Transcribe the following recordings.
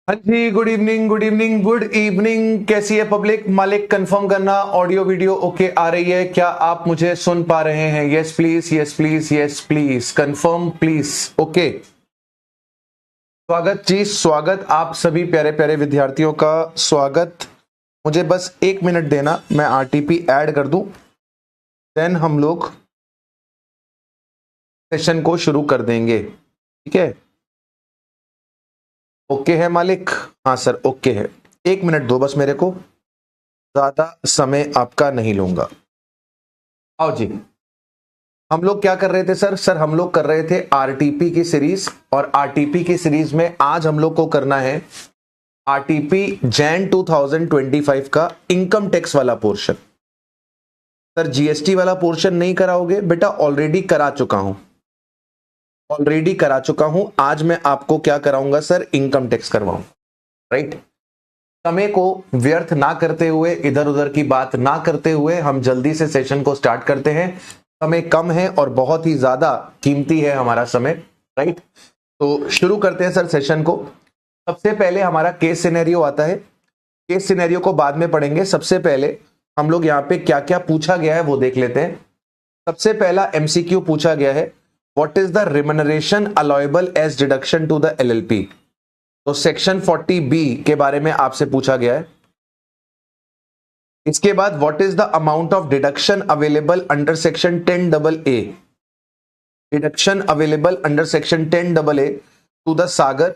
हाँ जी, good evening good evening. कैसी है पब्लिक? मालिक कंफर्म करना, ऑडियो वीडियो ओके आ रही है क्या? आप मुझे सुन पा रहे हैं? Yes please, yes please, yes please, confirm please. Okay, स्वागत जी, स्वागत आप सभी प्यारे प्यारे विद्यार्थियों का स्वागत। मुझे बस 1 मिनट देना, मैं आरटीपी ऐड कर दूं, देन हम लोग सेशन को शुरू कर देंगे। ठीक है, ओके है मालिक? हाँ सर, ओके है। 1 मिनट दो बस मेरे को, ज्यादा समय आपका नहीं लूंगा। आओ जी, हम लोग क्या कर रहे थे सर? हम लोग कर रहे थे आरटीपी की सीरीज, और आरटीपी की सीरीज में आज हम लोग को करना है आरटीपी जैन 2025 का इनकम टैक्स वाला पोर्शन। सर जीएसटी वाला पोर्शन नहीं कराओगे बेटा? ऑलरेडी करा चुका हूं। आज मैं आपको क्या कराऊंगा सर? इनकम टैक्स करवाऊंगा। राइट, समय को व्यर्थ ना करते हुए, इधर उधर की बात ना करते हुए हम जल्दी से सेशन को स्टार्ट करते हैं। समय कम है और बहुत ही ज्यादा कीमती है हमारा समय। राइट, तो शुरू करते हैं सर सेशन को। सबसे पहले हमारा केस सिनेरियो आता है। केस सिनेरियो को बाद में पढ़ेंगे, सबसे पहले हम लोग यहाँ पे क्या क्या पूछा गया है वो देख लेते हैं। सबसे पहला एमसीक्यू पूछा गया है, what is the remuneration allowable as deduction to the LLP. तो सेक्शन 40B के बारे में आपसे पूछा गया है। इसके बाद what is the amount of deduction available under section 10AA। Deduction available under section 10AA to the Sagar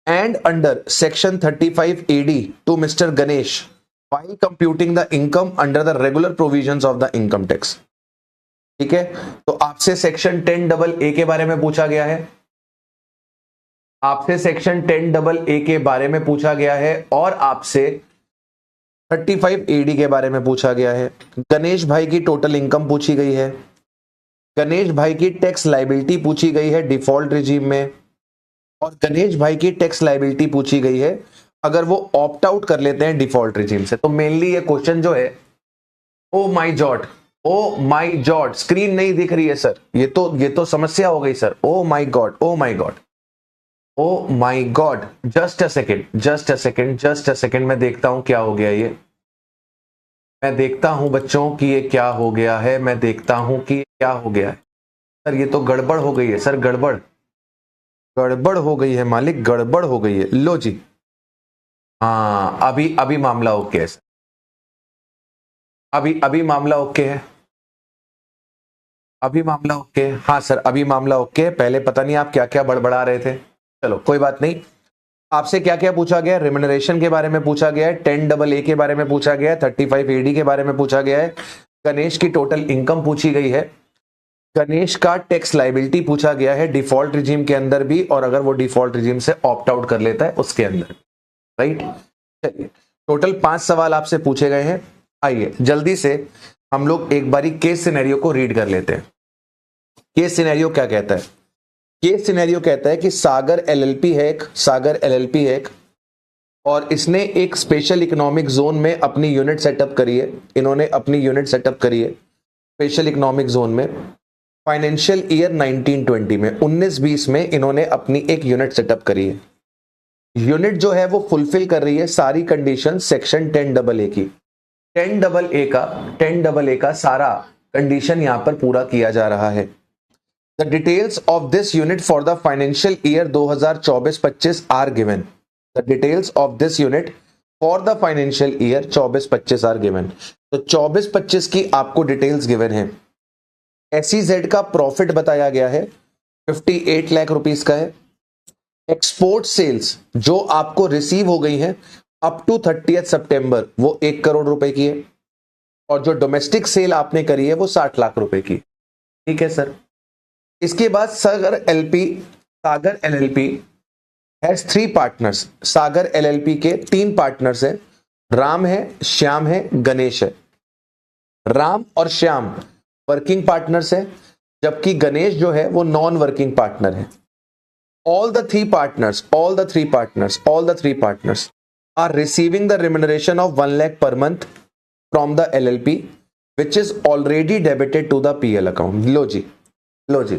and under section 35AD to mister Ganesh while computing the income under the regular provisions of the income tax। ठीक है, तो आपसे section 10AA के बारे में पूछा गया है। आपसे सेक्शन 10AA के बारे में पूछा गया है और आपसे 35AD के बारे में पूछा गया है। गणेश भाई की टोटल इनकम पूछी गई है। गणेश भाई की टैक्स लायबिलिटी पूछी गई है डिफॉल्ट रिजीम में, और गणेश भाई की टैक्स लायबिलिटी पूछी गई है अगर वो ऑप्ट आउट कर लेते हैं डिफॉल्ट रिजीम से। तो मेनली ये क्वेश्चन जो है, ओ माय जॉड, स्क्रीन नहीं दिख रही है सर, ये तो समस्या हो गई sir. Oh my God, oh my God, oh my God, just a second, मैं देखता हूं क्या हो गया ये। मैं देखता हूं बच्चों कि ये क्या हो गया है, मैं देखता हूं कि क्या हो गया है। सर ये तो गड़बड़ हो गई है सर, गड़बड़ हो गई है मालिक, गड़बड़ हो गई है। लो जी, हाँ अभी मामला ओके है सर, अभी मामला ओके है, अभी मामला ओके है। हाँ सर, अभी मामला ओके है। पहले पता नहीं आप क्या क्या बड़बड़ा रहे थे। चलो कोई बात नहीं। आपसे क्या क्या पूछा गया? रिम्यूनरेशन के बारे में पूछा गया है, 10AA के बारे में पूछा गया है, 35AD के बारे में पूछा गया है, गणेश की टोटल इनकम पूछी गई है, गणेश का टैक्स लायबिलिटी पूछा गया है डिफॉल्ट रिजीम के अंदर भी, और अगर वो डिफॉल्ट रिजीम से ऑप्ट आउट कर लेता है उसके अंदर। राइट, चलिए टोटल 5 सवाल आपसे पूछे गए हैं। आइए जल्दी से हम लोग एक बारी केस सिनेरियो को रीड कर लेते हैं। केस सिनेरियो क्या कहता है? केस सिनेरियो कहता है कि सागर एलएलपी है एक, और इसने एक स्पेशल इकोनॉमिक जोन में अपनी यूनिट सेटअप करी है। इन्होंने अपनी यूनिट सेटअप करी है स्पेशल इकोनॉमिक जोन में फाइनेंशियल ईयर 1920 में, 1920 में इन्होंने अपनी एक यूनिट सेटअप करी है। यूनिट जो है वो फुलफिल कर रही है सारी कंडीशन सेक्शन 10AA की। 10AA का सारा कंडीशन यहां पर पूरा किया जा रहा है। The details of this unit for the financial year 2024-25 are given. The details of this unit for the financial year 24-25 are given. तो 24-25 की आपको डिटेल्स गिवन है। SEZ का प्रॉफिट बताया गया है 58 लाख रुपीस का है। एक्सपोर्ट सेल्स जो आपको रिसीव हो गई है अप टू 30 सितंबर वो 1 करोड़ रुपए की है, और जो डोमेस्टिक सेल आपने करी है वो 60 लाख रुपए की। ठीक है सर। इसके बाद Sagar LLP has 3 partners. Sagar LLP के 3 पार्टनर्स हैं, राम है, श्याम है, गणेश है। राम और श्याम वर्किंग पार्टनर्स है, जबकि गणेश जो है वो नॉन वर्किंग पार्टनर है। all the three partners are receiving the remuneration of 1 lakh per month from the LLP which is already debited to the PL account। लो जी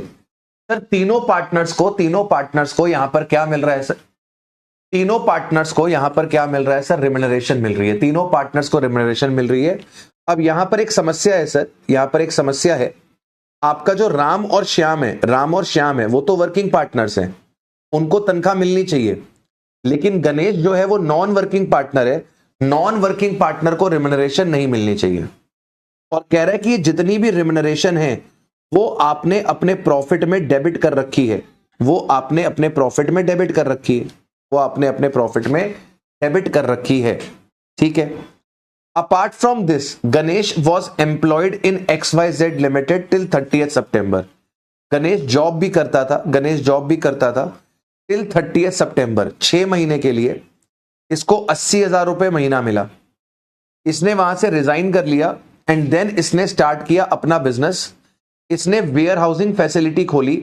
सर, तीनों पार्टनर्स को यहां पर क्या मिल रहा है सर? तीनों पार्टनर्स को यहां पर क्या मिल रहा है सर? रिम्यूनरेशन मिल रही है, तीनों पार्टनर्स को रिम्यूनरेशन मिल रही है। अब यहां पर एक समस्या है सर, यहां पर एक समस्या है। आपका जो राम और श्याम है, राम और श्याम है, वो तो वर्किंग पार्टनर्स हैं, उनको तनख्वाह मिलनी चाहिए। लेकिन गणेश जो है वो नॉन वर्किंग पार्टनर है, नॉन वर्किंग पार्टनर को रिम्यूनरेशन नहीं मिलनी चाहिए। और कह रहा है कि जितनी भी रिम्यूनरेशन है वो आपने अपने प्रॉफिट में डेबिट कर रखी है, वो आपने अपने प्रॉफिट में डेबिट कर रखी है, वो आपने अपने प्रॉफिट में डेबिट कर रखी है। ठीक है। Apart from this Ganesh was employed in XYZ limited till 30th September. Ganesh job भी करता था, गणेश जॉब भी करता था टिल 30th सितंबर, 6 महीने के लिए। इसको 80,000 रुपए महीना मिला। इसने वहां से रिजाइन कर लिया एंड देन इसने स्टार्ट किया अपना बिजनेस। इसने वेयर हाउसिंग फैसिलिटी खोली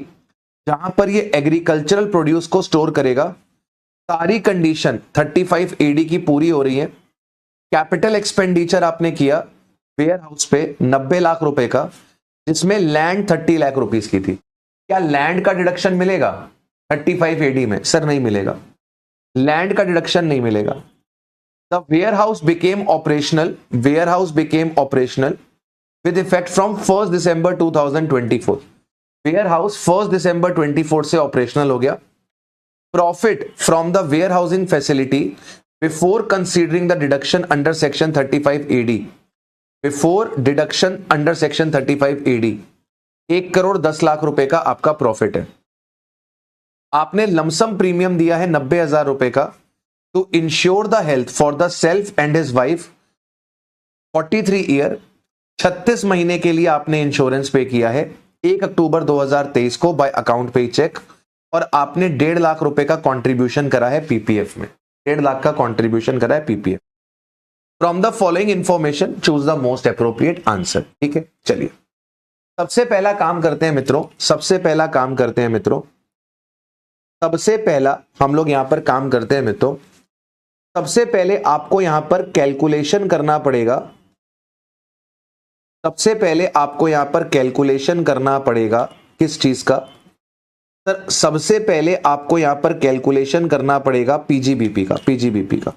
जहां पर ये एग्रीकल्चरल प्रोड्यूस को स्टोर करेगा। सारी कंडीशन 35 AD की पूरी हो रही है। कैपिटल एक्सपेंडिचर आपने किया वेयर हाउस पे 90 लाख रुपए का, जिसमें लैंड 30 लाख रुपीस की थी। क्या लैंड का डिडक्शन मिलेगा 35 AD में? सर नहीं मिलेगा, लैंड का डिडक्शन नहीं मिलेगा। The warehouse became operational. Warehouse became operational with effect from 1st December 2024. Warehouse 1st December 24 से operational हो गया। Profit from the warehousing facility before considering the deduction under section 35 AD. Before deduction under section 35 AD 1,10,00,000 रुपए का आपका profit है। आपने lump sum premium दिया है 90,000 रुपए का to ensure the health for the self and his wife 43 year. 36 महीने के लिए आपने इंश्योरेंस पे किया है 1 अक्टूबर 2023 को बाय अकाउंट पे चेक, और आपने 1.5 लाख रुपए का कंट्रीब्यूशन करा है पीपीएफ में, 1.5 लाख का कंट्रीब्यूशन करा है PPF. From the following information choose the most appropriate answer. ठीक है, चलिए सबसे पहला काम करते हैं मित्रों, सबसे पहला काम करते हैं मित्रों, सबसे पहला हम लोग यहां पर काम करते हैं मित्रों। सबसे पहले आपको यहां पर कैलकुलेशन करना पड़ेगा, सबसे पहले आपको यहां पर कैलकुलेशन करना पड़ेगा किस चीज का सर? सबसे पहले आपको यहां पर कैलकुलेशन करना पड़ेगा पीजीबीपी का, पीजीबीपी का,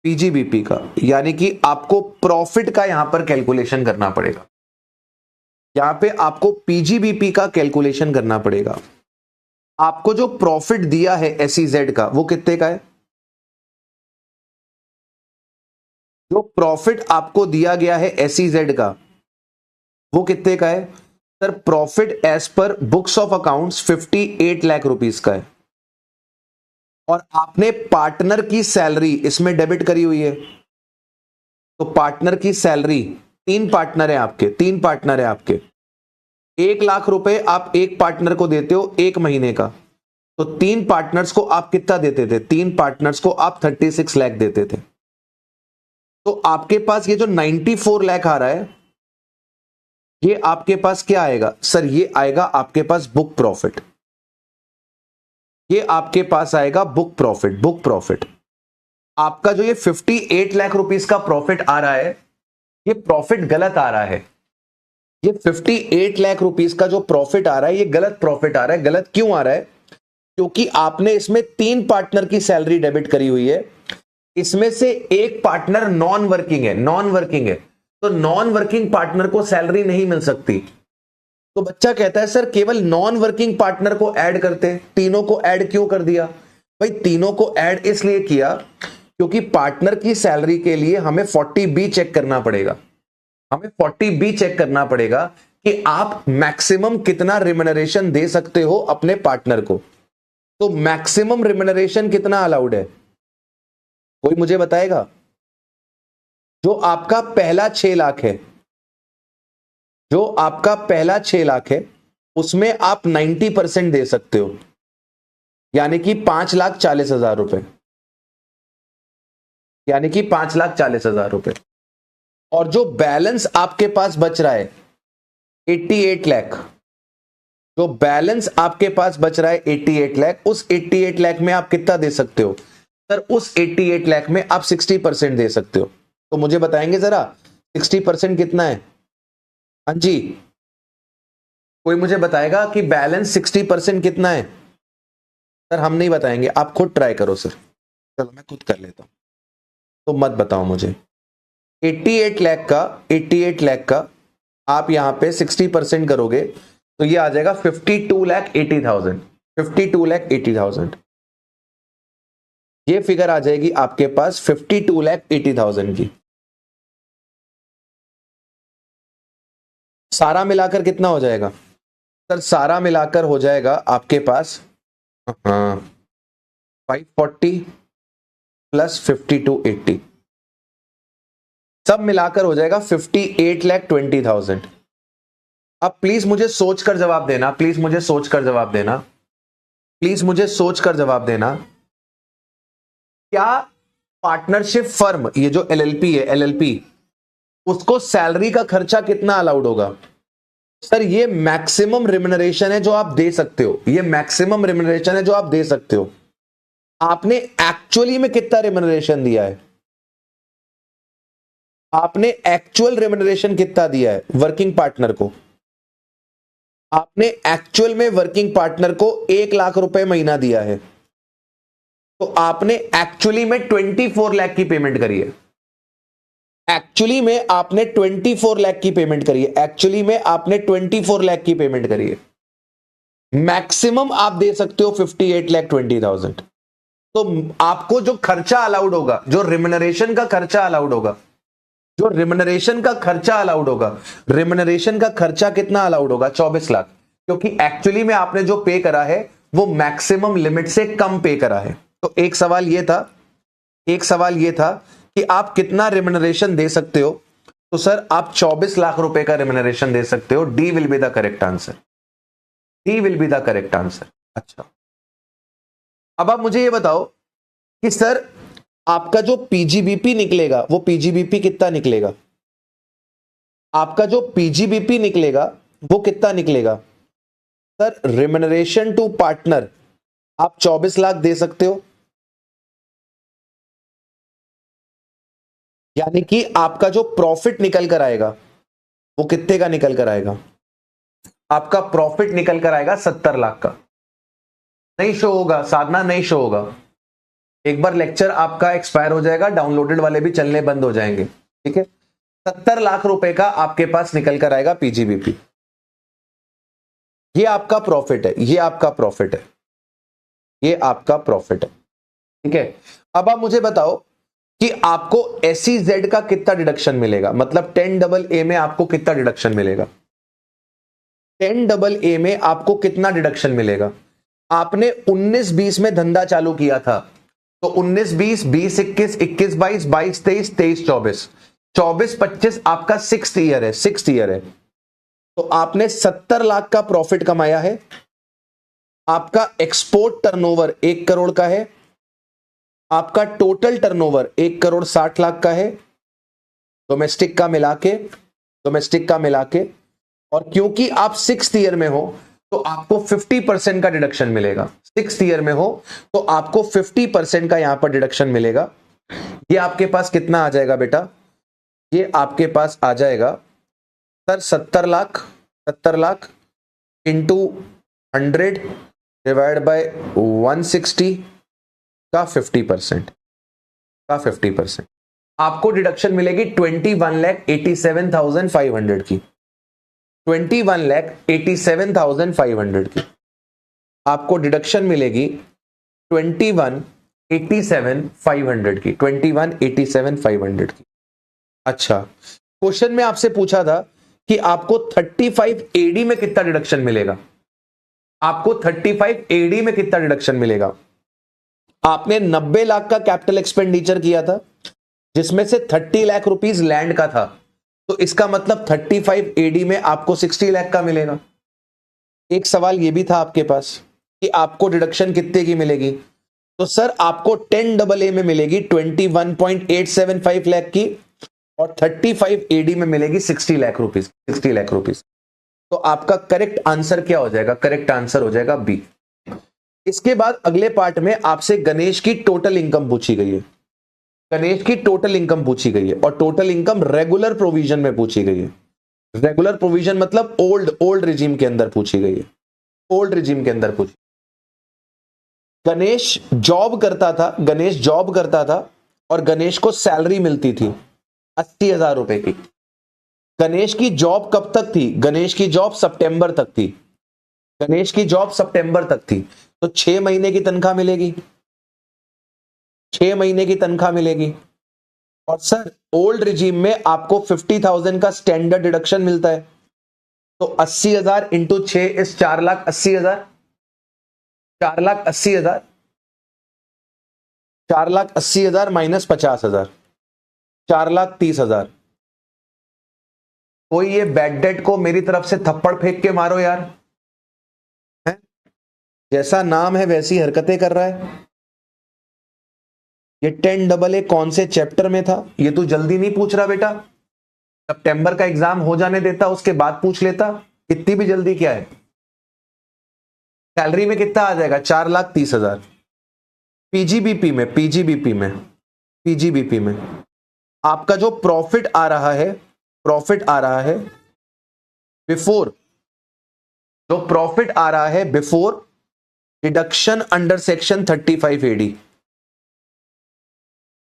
पीजीबीपी का, यानी कि आपको प्रॉफिट का यहां पर कैलकुलेशन करना पड़ेगा। यहां पे आपको पीजीबीपी का कैलकुलेशन करना पड़ेगा। आपको जो प्रॉफिट दिया है SEZ का वो कितने का है? जो प्रॉफिट आपको दिया गया है SEZ का वो कितने का है sir? Profit as per books of accounts 58 lakh rupees का है, और आपने पार्टनर की सैलरी इसमें डेबिट करी हुई है। तो पार्टनर की सैलरी, 3 पार्टनर है आपके, 3 पार्टनर है आपके, 1 लाख रुपए आप एक पार्टनर को देते हो 1 महीने का, तो 3 पार्टनर्स को आप कितना देते थे? 3 पार्टनर्स को आप 36 लाख देते थे। तो आपके पास ये जो 94 लाख आ रहा है, ये आपके पास क्या आएगा सर? ये आएगा आपके पास बुक प्रॉफिट, ये आपके पास आएगा बुक प्रॉफिट, बुक प्रॉफिट। आपका जो ये 58 लाख रुपीस का प्रॉफिट आ रहा है, ये प्रॉफिट गलत आ रहा है। ये 58 लाख रुपीस का जो प्रॉफिट आ रहा है ये गलत प्रॉफिट आ रहा है। गलत क्यों आ रहा है? क्योंकि आपने इसमें 3 पार्टनर की सैलरी डेबिट करी हुई है, इसमें से एक पार्टनर नॉन वर्किंग है, नॉन वर्किंग है, तो नॉन वर्किंग पार्टनर को सैलरी नहीं मिल सकती। तो बच्चा कहता है सर केवल नॉन वर्किंग पार्टनर को ऐड करते, तीनों को ऐड क्यों कर दिया? भाई तीनों को ऐड इसलिए किया क्योंकि पार्टनर की सैलरी के लिए हमें 40B चेक करना पड़ेगा, हमें 40B चेक करना पड़ेगा कि आप मैक्सिमम कितना रिम्यूनरेशन दे सकते हो अपने पार्टनर को। तो मैक्सिमम रिम्यूनरेशन कितना अलाउड है? कोई मुझे बताएगा? जो आपका पहला 6 लाख है, जो आपका पहला 6 लाख है, उसमें आप 90% दे सकते हो, यानी कि 5,40,000 रुपए, यानी कि 5,40,000 रुपए। और जो बैलेंस आपके पास बच रहा है 88 लाख, जो बैलेंस आपके पास बच रहा है 88 लाख, उस 88 लाख में आप कितना दे सकते हो सर? उस 88 लाख में आप 60% दे सकते हो। तो मुझे बताएंगे जरा 60% कितना है? हाँ जी, कोई मुझे बताएगा कि बैलेंस 60% कितना है? सर हम नहीं बताएंगे, आप खुद ट्राई करो सर। चलो मैं खुद कर लेता हूं, तो मत बताओ मुझे। 88 लाख का आप यहां पे 60% करोगे तो ये आ जाएगा 52,80,000। 52,80,000 ये फिगर आ जाएगी आपके पास 52,80,000 की। सारा मिलाकर कितना हो जाएगा सर? सारा मिलाकर हो जाएगा आपके पास 540 प्लस 5280, सब मिलाकर हो जाएगा 58,20,000। अब प्लीज मुझे सोचकर जवाब देना, प्लीज मुझे सोचकर जवाब देना, प्लीज मुझे सोचकर जवाब देना। क्या पार्टनरशिप फर्म, ये जो एलएलपी है, एलएलपी, उसको सैलरी का खर्चा कितना अलाउड होगा? सर ये मैक्सिमम रिम्यूनरेशन है जो आप दे सकते हो, ये मैक्सिमम रिम्यूनरेशन है जो आप दे सकते हो। आपने एक्चुअली में कितना रिम्यूनरेशन दिया है? आपने एक्चुअल रिम्यूनरेशन कितना दिया है वर्किंग पार्टनर को? आपने एक्चुअल में वर्किंग पार्टनर को 1 लाख रुपए महीना दिया है, तो आपने एक्चुअली में 24 लाख की पेमेंट करी है। एक्चुअली में आपने 24 लाख की पेमेंट करी है, एक्चुअली में आपने 24 लाख की पेमेंट करी है। मैक्सिमम आप दे सकते हो 58,20,000। तो आपको जो खर्चा अलाउड होगा, जो रिम्यूनरेशन का खर्चा अलाउड होगा, जो रिम्यूनरेशन का खर्चा अलाउड होगा, रिम्यूनरेशन का खर्चा कितना अलाउड होगा? 24 लाख, क्योंकि एक्चुअली में आपने जो पे करा है वो मैक्सिमम लिमिट से कम पे करा है। तो एक सवाल ये था, एक सवाल ये था कि आप कितना रिम्यूनरेशन दे सकते हो? तो सर आप 24 लाख रुपए का रिम्यूनरेशन दे सकते हो। D will be the correct answer, D will be the correct answer. अच्छा, अब आप मुझे ये बताओ कि सर आपका जो पीजीबीपी निकलेगा वो पीजीबीपी कितना निकलेगा? आपका जो पीजीबीपी निकलेगा वो कितना निकलेगा? सर रिम्यूनरेशन टू पार्टनर आप 24 लाख दे सकते हो, यानी कि आपका जो प्रॉफिट निकल कर आएगा वो कितने का निकल कर आएगा? आपका प्रॉफिट निकल कर आएगा 70 लाख का। नहीं शो होगा साधना, नहीं शो होगा। एक बार लेक्चर आपका एक्सपायर हो जाएगा, डाउनलोडेड वाले भी चलने बंद हो जाएंगे, ठीक है। 70 लाख रुपए का आपके पास निकल कर आएगा पीजीबीपी। ये आपका प्रॉफिट है, ये आपका प्रॉफिट है, ये आपका प्रॉफिट है, ठीक है। अब आप मुझे बताओ कि आपको एसईजेड का कितना डिडक्शन मिलेगा, मतलब 10AA में आपको कितना डिडक्शन मिलेगा? 10AA में आपको कितना डिडक्शन मिलेगा? आपने 19-20 में धंधा चालू किया था, तो 19-20, 20-21, 21-22, 22-23, 23-24, 24-25 आपका 6th ईयर है, 6th ईयर है। तो आपने 70 लाख का प्रॉफिट कमाया है। आपका एक्सपोर्ट टर्नओवर 1 करोड़ का है, आपका टोटल टर्नओवर 1,60,00,000 का है, डोमेस्टिक का मिला के, डोमेस्टिक का मिला के। और क्योंकि आप 6th ईयर में हो तो आपको 50% का डिडक्शन मिलेगा। 6th ईयर में हो तो आपको 50% का यहां पर डिडक्शन मिलेगा। ये आपके पास कितना आ जाएगा बेटा? ये आपके पास आ जाएगा sir 70 lakh, 70 lakh into 100 divide by 160 का 50%, का 50%। आपको डिडक्शन मिलेगी 21,87,500 की, 21,87,500 की आपको डिडक्शन मिलेगी, 21,87,500 की, 21,87,500 की। अच्छा, क्वेश्चन में आपसे पूछा था कि आपको 35 AD में कितना डिडक्शन मिलेगा? आपको 35 AD में कितना डिडक्शन मिलेगा? आपने 90 लाख का कैपिटल एक्सपेंडिचर किया था, जिसमें से 30 लाख रुपीस लैंड का था, तो इसका मतलब 35 AD में आपको 60 लाख का मिलेगा। एक सवाल यह भी था आपके पास कि आपको डिडक्शन कितने की मिलेगी? तो सर आपको 10AA में मिलेगी 21.875 लाख की, और 35 AD में मिलेगी 60 लाख रुपीस, 60 लाख रुपीस। तो आपका करेक्ट आंसर क्या हो जाएगा? करेक्ट आंसर हो जाएगा बी। इसके बाद अगले पार्ट में आपसे गणेश की टोटल इनकम पूछी गई है, गणेश की टोटल इनकम पूछी गई है, और टोटल इनकम रेगुलर प्रोविजन में पूछी गई है। रेगुलर प्रोविजन मतलब ओल्ड रिजीम के अंदर पूछी गई है, ओल्ड रिजीम के अंदर पूछी। गणेश जॉब करता था, गणेश जॉब करता था और गणेश को सैलरी मिलती थी 80,000 रुपए की। गणेश की जॉब कब तक थी? गणेश की जॉब सितंबर तक थी। गणेश की जॉब सितंबर तक थी, तो 6 महीने की तनख्वाह मिलेगी, 6 महीने की तनख्वाह मिलेगी। और सर ओल्ड रिजीम में आपको 50,000 का स्टैंडर्ड डिडक्शन मिलता है, तो 80,000 इंटू 6 इस 4,80,000, 4,80,000, 4,80,000 माइनस 50,000, 4,30,000। कोई ये बैड डेट को मेरी तरफ से थप्पड़ फेंक के मारो यार, है? जैसा नाम है वैसी हरकतें कर रहा है। ये 10AA कौन से चैप्टर में था? ये तू जल्दी नहीं पूछ रहा बेटा, सितंबर का एग्जाम हो जाने देता, उसके बाद पूछ लेता। इतनी भी जल्दी क्या है? सैलरी में कितना आ जाएगा? 4,30,000। पीजीबीपी में, पीजीबीपी में, पीजीबीपी में आपका जो प्रॉफिट आ रहा है, प्रॉफिट आ रहा है बिफोर, जो प्रॉफिट आ रहा है before deduction under section 35AD।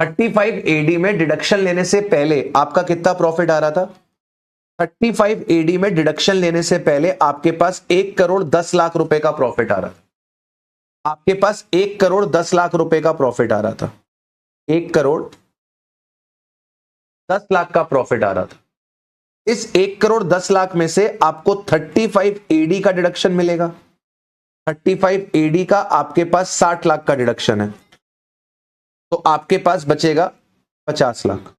35AD में डिडक्शन लेने से पहले आपका कितना प्रॉफिट आ रहा था? 35AD में डिडक्शन लेने से पहले आपके पास 1,10,00,000 रुपए का प्रॉफिट आ रहा था। आपके पास 1,10,00,000 रुपए का प्रॉफिट आ रहा था, 1,10,00,000 का प्रॉफिट आ रहा था। इस 1,10,00,000 में से आपको 35AD का डिडक्शन मिलेगा। 35AD का आपके पास 60 लाख का डिडक्शन है, तो आपके पास बचेगा 50 लाख,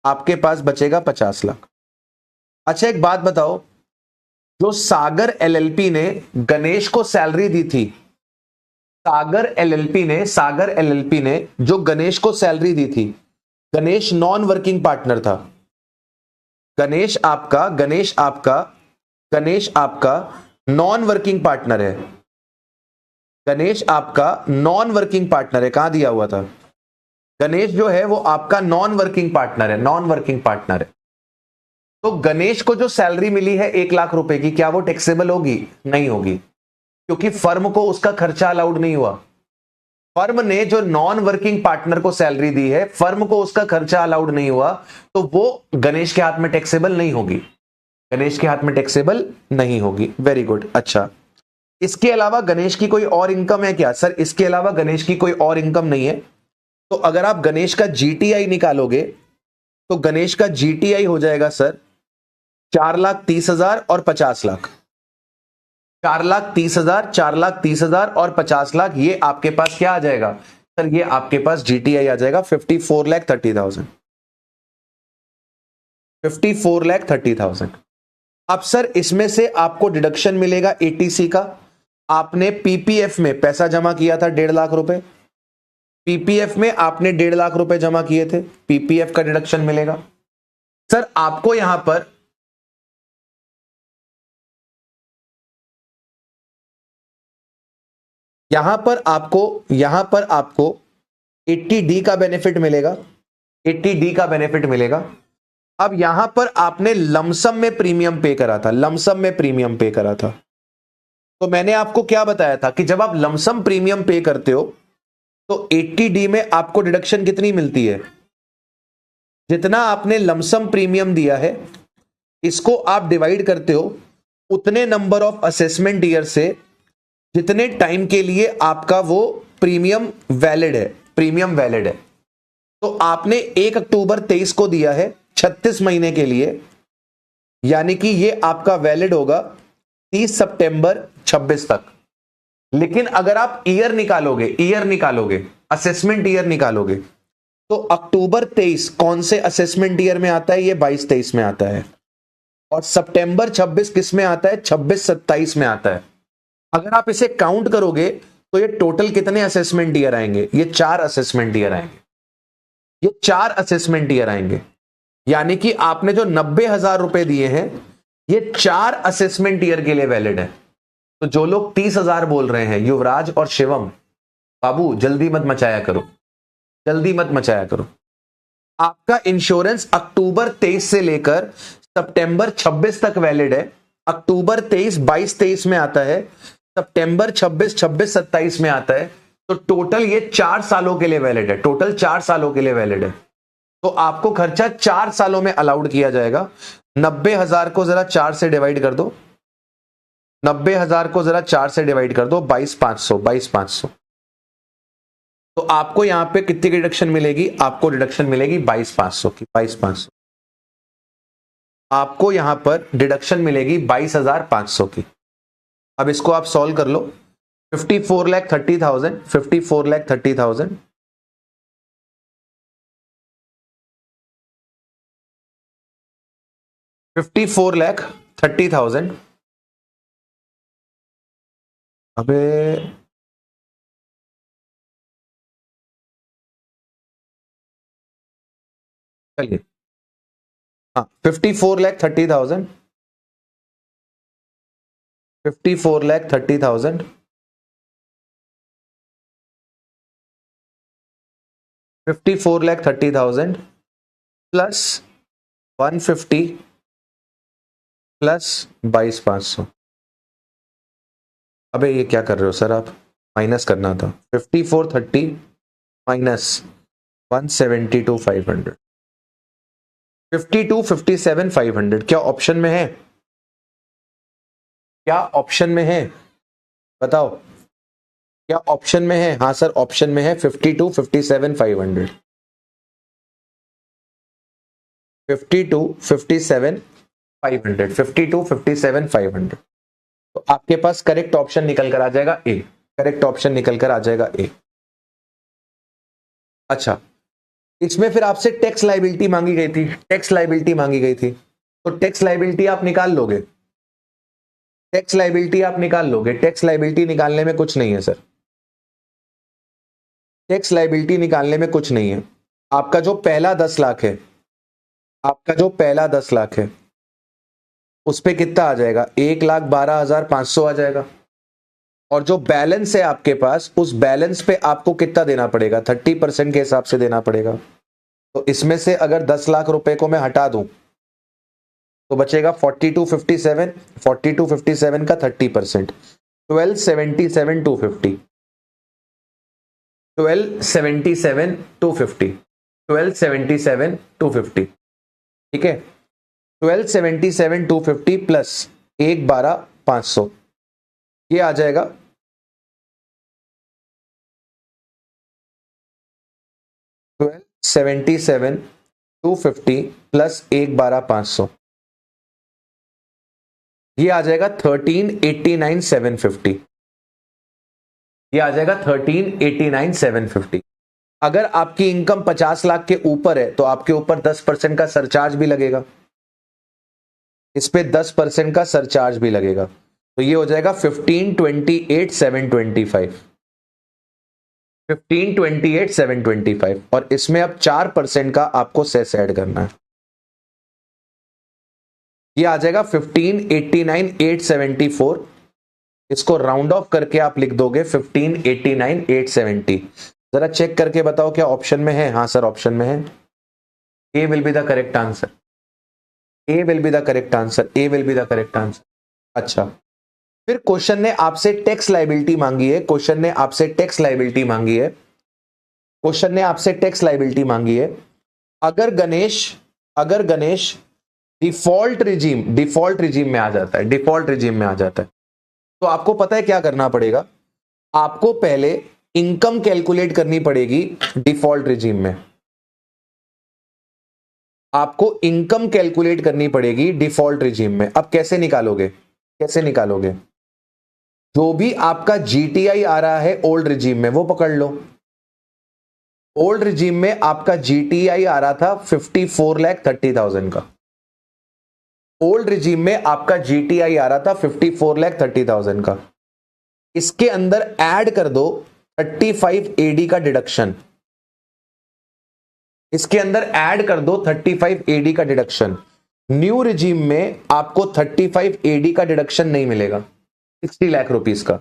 आपके पास बचेगा 50 लाख। अच्छा एक बात बताओ, जो सागर एलएलपी ने गणेश को सैलरी दी थी, सागर एलएलपी ने जो गणेश को सैलरी दी थी, गणेश नॉन वर्किंग पार्टनर था। गणेश आपका नॉन वर्किंग पार्टनर है। गणेश आपका नॉन वर्किंग पार्टनर है। कहां दिया हुआ था? गणेश जो है वो आपका नॉन वर्किंग पार्टनर है, नॉन वर्किंग पार्टनर है। तो गणेश को जो सैलरी मिली है 1,00,000 रुपए की, क्या वो टैक्सेबल होगी? नहीं होगी, क्योंकि फर्म को उसका खर्चा अलाउड नहीं हुआ। फर्म ने जो नॉन वर्किंग पार्टनर को सैलरी दी है, फर्म को उसका खर्चा अलाउड नहीं हुआ, तो वो गणेश के हाथ में टैक्सेबल नहीं होगी, गणेश के हाथ में टैक्सेबल नहीं होगी। Very good. अच्छा, इसके अलावा गणेश की कोई और इनकम है क्या? सर इसके अलावा गणेश की कोई और इनकम नहीं है। तो अगर आप गणेश का जीटीआई निकालोगे तो गणेश का जीटीआई हो जाएगा सर 4,30,000 और 50 लाख। 4,30,000, 4,30,000 और 50 लाख, ये आपके पास क्या आ जाएगा सर? ये आपके पास जीटीआई आ जाएगा 54,30,000, 54,30,000। अब सर इसमें से आपको डिडक्शन मिलेगा एटीसी का। आपने पीपीएफ में पैसा जमा किया था 1,50,000 रुपए, पीपीएफ में आपने 1,50,000 रुपए जमा किए थे, पीपीएफ का डिडक्शन मिलेगा। सर आपको यहां पर आपको 80D का बेनिफिट मिलेगा, 80D का बेनिफिट मिलेगा। अब यहां पर आपने लमसम में प्रीमियम पे करा था, लमसम में प्रीमियम पे करा था। तो मैंने आपको क्या बताया था कि जब आप लमसम प्रीमियम पे करते हो तो 80D में आपको डिडक्शन कितनी मिलती है? जितना आपने लमसम प्रीमियम दिया है, इसको आप डिवाइड करते हो उतने नंबर ऑफ असेसमेंट ईयर से, जितने टाइम के लिए आपका वो प्रीमियम वैलिड है, प्रीमियम वैलिड है। तो आपने 1 अक्टूबर 23 को दिया है 36 महीने के लिए, यानी कि ये आपका वैलिड होगा 30 सितंबर 26 तक। लेकिन अगर आप ईयर निकालोगे, असेसमेंट ईयर निकालोगे, तो अक्टूबर 23 कौन से असेसमेंट ईयर में आता है? ये 22-23 में आता है। और सितंबर 26 किस में आता है? 26-27 में आता है। अगर आप इसे काउंट करोगे तो ये टोटल कितने असेसमेंट ईयर आएंगे? ये 4 असेसमेंट ईयर आएंगे, ये 4 असेसमेंट ईयर आएंगे। यानी कि आपने जो 90,000 रुपए दिए हैं, ये 4 असेसमेंट ईयर के लिए वैलिड है। तो जो लोग 30,000 बोल रहे हैं, युवराज और शिवम, बाबू जल्दी मत मचाया करो, जल्दी मत मचाया करो। आपका इंश्योरेंस अक्टूबर 23 से लेकर सितंबर 26 तक वैलिड है। अक्टूबर 23, 22-23 में आता है, सितंबर 26, 26, 27 में आता है, तो टोटल ये 4 सालों के लिए वैलिड है, टोटल 4 सालों के लिए वैलिड है। तो आपको खर्चा 4 सालों में अलाउड किया जाएगा। 90,000 को जरा 4 से डिवाइड कर दो, 90,000 को जरा 4 से डिवाइड कर दो, 22,500, 22,500। तो आपको यहां पे कितनी की डिडक्शन मिलेगी? आपको डिडक्शन मिलेगी 22,500 की, 22,500। आपको यहां पर डिडक्शन मिलेगी 22,500 की। अब इसको आप सॉल्व कर लो। 54,30,000, 54,30,000, 54,30,000। अबे चलिए, हाँ, 54,30,000, 54,30,000, 54,30,000 प्लस 150 प्लस 22,500। अबे ये क्या कर रहे हो सर आप? माइनस करना था। 5430 माइनस 172,500, 52,57,500। क्या ऑप्शन में है? क्या ऑप्शन में है? बताओ, क्या ऑप्शन में है? हाँ सर, ऑप्शन में है 52,57,500, 52,57,500, 52,57,500। तो आपके पास करेक्ट ऑप्शन निकल कर आ जाएगा ए, करेक्ट ऑप्शन निकल कर आ जाएगा ए। अच्छा, इसमें फिर आपसे टैक्स लायबिलिटी मांगी गई थी, टैक्स लायबिलिटी मांगी गई थी, तो टैक्स लायबिलिटी आप निकाल लोगे, टैक्स लायबिलिटी आप निकाल लोगे। टैक्स लायबिलिटी निकालने में कुछ नहीं है सर, टैक्स लायबिलिटी निकालने में कुछ नहीं है। आपका जो पहला 10 लाख है, आपका जो पहला 10 लाख है, उस पे कितना आ जाएगा? 1,12,500 आ जाएगा। और जो बैलेंस है आपके पास, उस बैलेंस पे आपको कितना देना पड़ेगा? 30% के हिसाब से देना पड़ेगा। तो इसमें से अगर 10 लाख रुपए को मैं हटा दूं तो बचेगा 4257, 4257 का 30%, 1277,250, 1277,250, 1277,250। ठीक है, 1277,250 प्लस 1,12,500, ये आ जाएगा 1277,250 प्लस 1,12,500, ये आ जाएगा 13,89,750, ये आ जाएगा 13,89,750। अगर आपकी इनकम 50 लाख के ऊपर है तो आपके ऊपर 10% का सरचार्ज भी लगेगा, इस पे 10% का सरचार्ज भी लगेगा। तो ये हो जाएगा 15,28,725, 15,28,725। और इसमें अब 4% का आपको सेस ऐड करना है, ये आ जाएगा 15,89,874। इसको राउंड ऑफ करके आप लिख दोगे 15,89,870। जरा चेक करके बताओ क्या ऑप्शन में है? हाँ सर, ऑप्शन में है। A will be the correct answer, A will be the correct answer, A will be the correct answer. अच्छा, फिर क्वेश्चन ने आपसे टैक्स लायबिलिटी मांगी है, क्वेश्चन ने आपसे टैक्स लायबिलिटी मांगी है, क्वेश्चन ने आपसे टैक्स लायबिलिटी मांगी है। अगर गणेश डिफॉल्ट रिजीम में आ जाता है, डिफॉल्ट रिजीम में आ जाता है, तो आपको पता है क्या करना पड़ेगा? आपको पहले इनकम कैलकुलेट करनी पड़ेगी डिफॉल्ट रिजीम में, आपको इनकम कैलकुलेट करनी पड़ेगी डिफॉल्ट रिजीम में। अब कैसे निकालोगे? कैसे निकालोगे? जो भी आपका जीटीआई आ रहा है ओल्ड रिजीम में वो पकड़ लो। ओल्ड रिजीम में आपका जीटीआई आ रहा था 54,30,000 का, ओल्ड रिजीम में आपका जीटीआई आ रहा था 54,30,000 का। इसके अंदर ऐड कर दो 35 एडी का डिडक्शन, इसके अंदर ऐड कर दो 35 एडी का डिडक्शन। न्यू रिजीम में आपको 35 एडी का डिडक्शन नहीं मिलेगा, 60 लाख रुपीस का।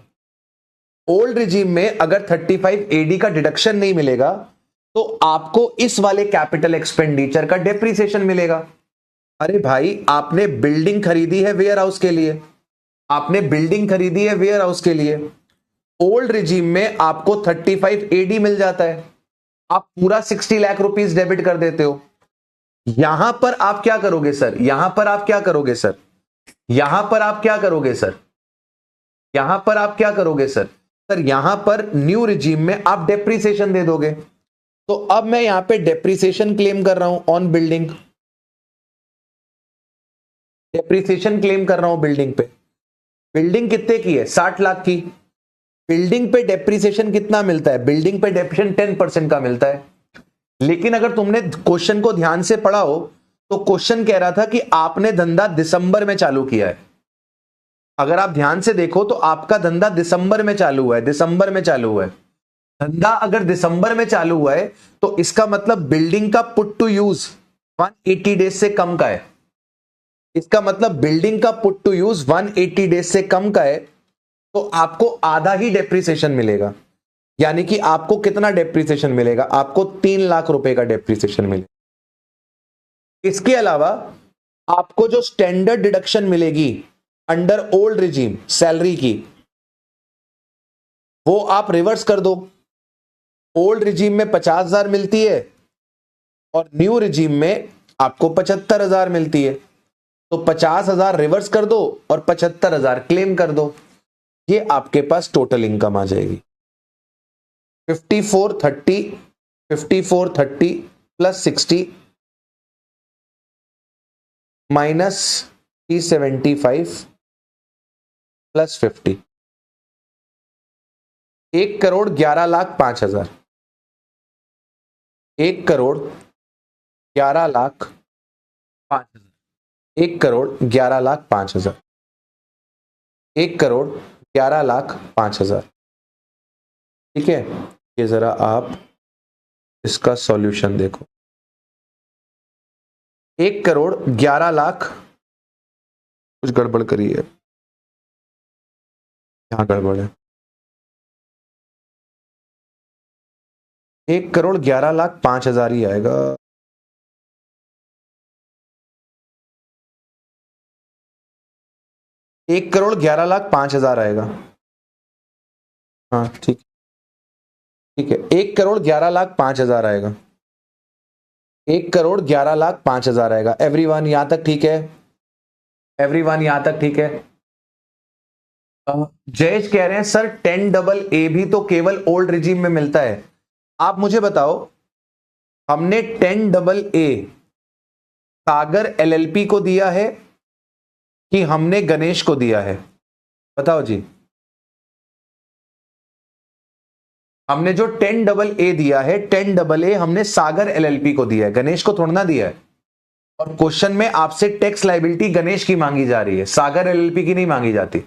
ओल्ड रिजीम में अगर 35 एडी का डिडक्शन नहीं मिलेगा तो आपको इस वाले कैपिटल एक्सपेंडिचर का डेप्रिसिएशन मिलेगा। अरे भाई, आपने बिल्डिंग खरीदी है वेयर हाउस के लिए, आपने बिल्डिंग खरीदी है वेयर हाउस के लिए, ओल्ड रिजीम में आपको 35 एडी मिल जाता है, आप पूरा 60 लाख रुपीस डेबिट कर देते हो। यहां पर आप क्या करोगे सर, यहां पर आप क्या करोगे सर, यहां पर आप क्या करोगे सर, यहां पर आप क्या करोगे सर, सर यहां पर न्यू रिजीम में आप डेप्रिसिएशन दे दोगे। तो अब मैं यहां पे डेप्रिसिएशन क्लेम कर रहा हूं ऑन बिल्डिंग, डेप्रिसिएशन क्लेम कर रहा हूं बिल्डिंग पे। बिल्डिंग कितने की है, 60 लाख की। बिल्डिंग पे डेप्रिसिएशन कितना मिलता है, बिल्डिंग पे डेप्रिसिएशन 10% का मिलता है। लेकिन अगर तुमने क्वेश्चन को ध्यान से पढ़ा हो तो क्वेश्चन कह रहा था कि आपने धंधा दिसंबर में चालू किया है। अगर आप ध्यान से देखो तो आपका धंधा दिसंबर में चालू हुआ है, दिसंबर में चालू हुआ है। धंधा अगर दिसंबर में चालू हुआ है तो इसका मतलब बिल्डिंग का पुट टू यूज 180 डेज से कम का है। इसका मतलब बिल्डिंग का पुट टू यूज 180 डेज से कम का है, तो आपको आधा ही डेप्रिसिएशन मिलेगा। यानी कि आपको कितना डेप्रिसिएशन मिलेगा, आपको 3 लाख रुपए का डेप्रिसिएशन मिलेगा। इसके अलावा आपको जो स्टैंडर्ड डिडक्शन मिलेगी अंडर ओल्ड रिजीम सैलरी की, वो आप रिवर्स कर दो। ओल्ड रिजीम में 50,000 मिलती है और न्यू रिजीम में आपको 75,000 मिलती है, तो 50,000 रिवर्स कर दो और 75,000 क्लेम कर दो। ये आपके पास टोटल इनकम आ जाएगी 5430 प्लस 60 माइनस 375 प्लस 50, 1,11,05,000, 1,11,05,000, 1,11,05,000, 1,11,05,000। ठीक है, ये जरा आप इसका सॉल्यूशन देखो। 1,11,00,000, कुछ गड़बड़ करी है, यहां गड़बड़ है। 1,11,05,000 ही आएगा। एक करोड़ 11,05,000 आएगा। हाँ ठीक, ठीक है, 1,11,05,000 आएगा। 1,11,05,000 आएगा। एवरीवन यहां तक ठीक है, एवरीवन यहां तक ठीक है। जयेश कह रहे हैं सर 10AA भी तो केवल ओल्ड रिजीम में मिलता है। आप मुझे बताओ, हमने 10AA सागर एलएलपी को दिया है कि हमने गणेश को दिया है, बताओ जी। हमने जो 10AA दिया है, 10AA हमने सागर एलएलपी को दिया है, गणेश को थोड़ा ना दिया है। और क्वेश्चन में आपसे टैक्स लायबिलिटी गणेश की मांगी जा रही है, सागर एलएलपी की नहीं मांगी जाती।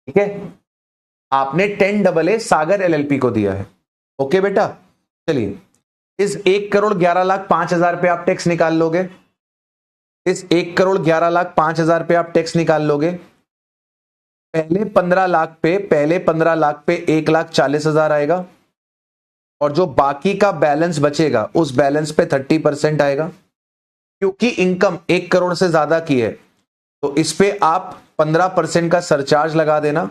ठीक है, आपने 10AA सागर एलएलपी को दिया है। ओके बेटा, चलिए इस 1,11,05,000 पे आप टैक्स निकाल लोगे, इस 1,11,05,000 पे आप टैक्स निकाल लोगे। पहले 15 लाख पे 1,40,000 आएगा, और जो बाकी का बैलेंस बचेगा उस बैलेंस पे 30% आएगा। क्योंकि इनकम 1 करोड़ से ज्यादा की है तो इस पे आप 15% का सरचार्ज लगा देना,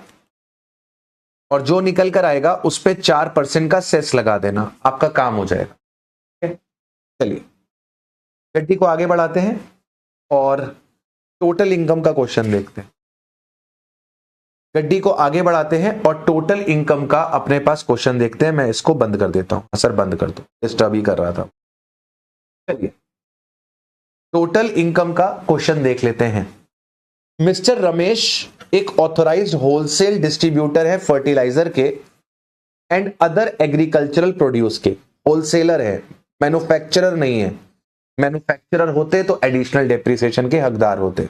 और जो निकल कर आएगा उस पे 4% का सेस लगा देना, आपका काम हो जाएगा। चलिए गड्डी को आगे बढ़ाते हैं और टोटल इनकम का क्वेश्चन देखते हैं। गड्डी को आगे बढ़ाते हैं और टोटल इनकम का अपने पास क्वेश्चन देखते हैं। मैं इसको बंद कर देता हूं, सर बंद कर दो, डिस्टर्ब ही कर रहा था। चलिए टोटल इनकम का क्वेश्चन देख लेते हैं। मिस्टर रमेश एक ऑथराइज्ड होलसेल डिस्ट्रीब्यूटर है फर्टिलाइजर के एंड अदर एग्रीकल्चरल प्रोड्यूस के, होलसेलर है, मैन्युफैक्चरर नहीं है। मैन्युफैक्चरर होते तो एडिशनल डेप्रिसिएशन के हकदार होते।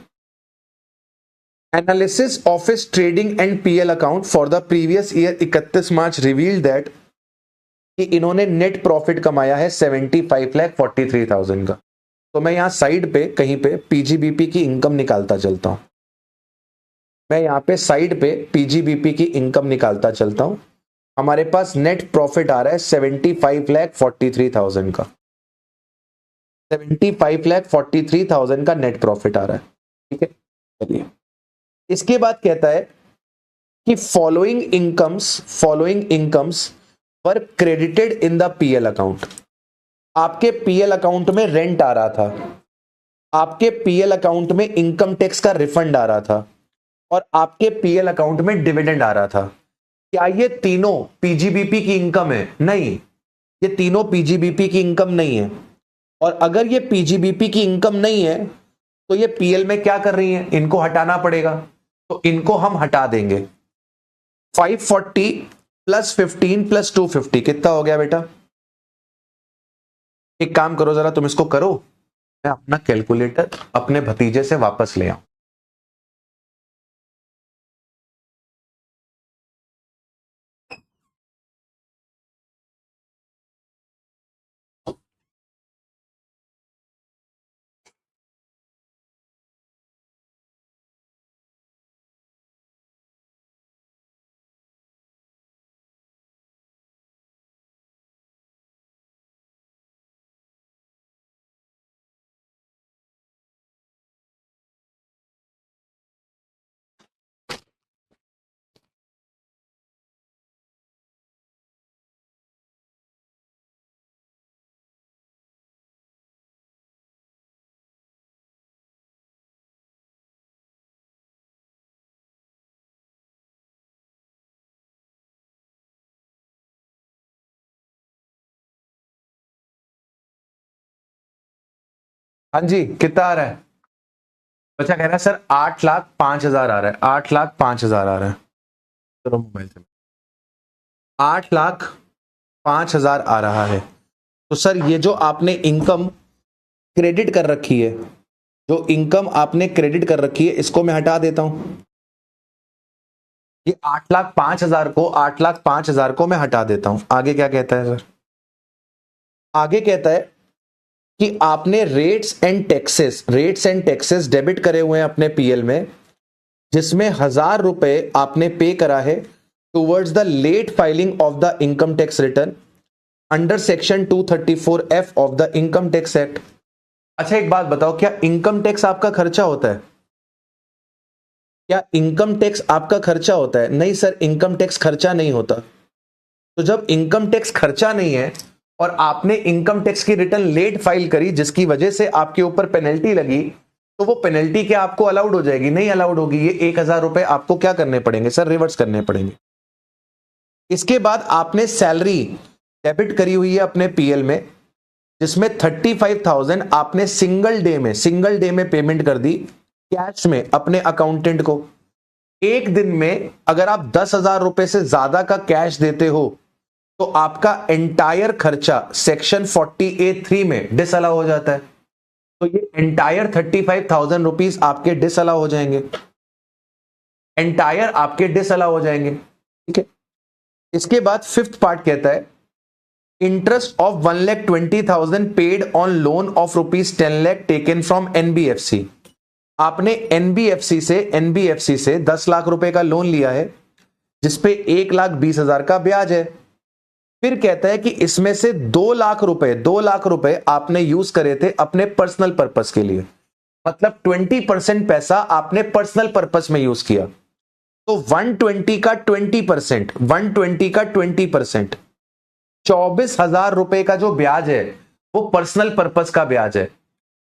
Analysis of his trading and PL account for the previous year 31 March revealed that कि इन्होंने नेट प्रॉफिट कमाया है 75,43,000 का। तो मैं यहां साइड पे कहीं पे पीजीबीपी की इनकम निकालता चलता हूं, मैं यहां पे साइड पे पीजीबीपी की इनकम निकालता चलता हूं। हमारे पास नेट प्रॉफिट आ रहा है 75,43,000 का, 75,43,000 का नेट प्रॉफिट आ रहा है। ठीक है, चलिए इसके बाद कहता है कि following incomes were credited in the PL account. आपके पीएल अकाउंट में रेंट आ रहा था, आपके पीएल अकाउंट में इनकम टैक्स का रिफंड आ रहा था, और आपके पीएल अकाउंट में डिविडेंड आ रहा था। क्या ये तीनों पीजीबीपी की इनकम है? नहीं, ये तीनों पीजीबीपी की इनकम नहीं है। और अगर ये पीजीबीपी की इनकम नहीं है तो ये पीएल में क्या कर रही है? इनको हटाना पड़ेगा, तो इनको हम हटा देंगे। 540 प्लस 15 प्लस 250 कितना हो गया बेटा? एक काम करो जरा, तुम इसको करो, मैं अपना कैलकुलेटर अपने भतीजे से वापस ले आऊं। हाँ जी, कितना आ रहा है? बच्चा कह रहा है सर 8,05,000 आ रहा है, 8,05,000 आ रहा है। चलो मोबाइल से, 8,05,000 आ रहा है। तो सर ये जो आपने इनकम क्रेडिट कर रखी है, जो इनकम आपने क्रेडिट कर रखी है, इसको मैं हटा देता हूं। ये 8,05,000 को मैं हटा देता हूं। आगे क्या कहता है सर? आगे कहता है कि आपने रेट्स एंड टैक्सेस डेबिट करे हुए हैं अपने पीएल में, जिसमें 1,000 रुपए आपने पे करा है towards the late filing of the income tax return under section 234F of the income tax act. अच्छा एक बात बताओ, क्या इनकम टैक्स आपका खर्चा होता है? क्या इनकम टैक्स आपका खर्चा होता है? नहीं सर, इनकम टैक्स खर्चा नहीं होता। तो जब इनकम टैक्स खर्चा नहीं है और आपने इनकम टैक्स की रिटर्न लेट फाइल करी, जिसकी वजह से आपके ऊपर पेनल्टी लगी, तो वो पेनल्टी क्या आपको अलाउड हो जाएगी? नहीं अलाउड होगी। ये 1,000 रुपए आपको क्या करने पड़ेंगे सर? रिवर्स करने पड़ेंगे। इसके बाद आपने सैलरी डेबिट करी हुई है अपने पीएल में, जिसमें 35,000 आपने सिंगल डे में पेमेंट कर दी कैश में अपने अकाउंटेंट को। एक दिन में अगर आप 10,000 रुपए से ज्यादा का कैश देते हो तो आपका एंटायर खर्चा सेक्शन 40A(3) में डिसअलाउ हो जाता है। तो ये एंटायर 35,000 रुपीज आपके डिसअलाउ हो जाएंगे, एंटायर आपके डिसअलाउ हो जाएंगे। ठीक है। इसके बाद फिफ्थ पार्ट कहता है interest of 1,20,000 paid on loan of ₹10 lakh taken from NBFC. आपने एनबीएफसी से 10 लाख रुपए का लोन लिया है, जिसपे 1,20,000 का ब्याज है। फिर कहता है कि इसमें से 2 लाख रुपए आपने यूज करे थे अपने पर्सनल पर्पस के लिए, मतलब 20% पैसा आपने पर्सनल पर्पस में यूज किया। तो 120 का 20%, 24,000 रुपए का जो ब्याज है वो पर्सनल पर्पस का ब्याज है।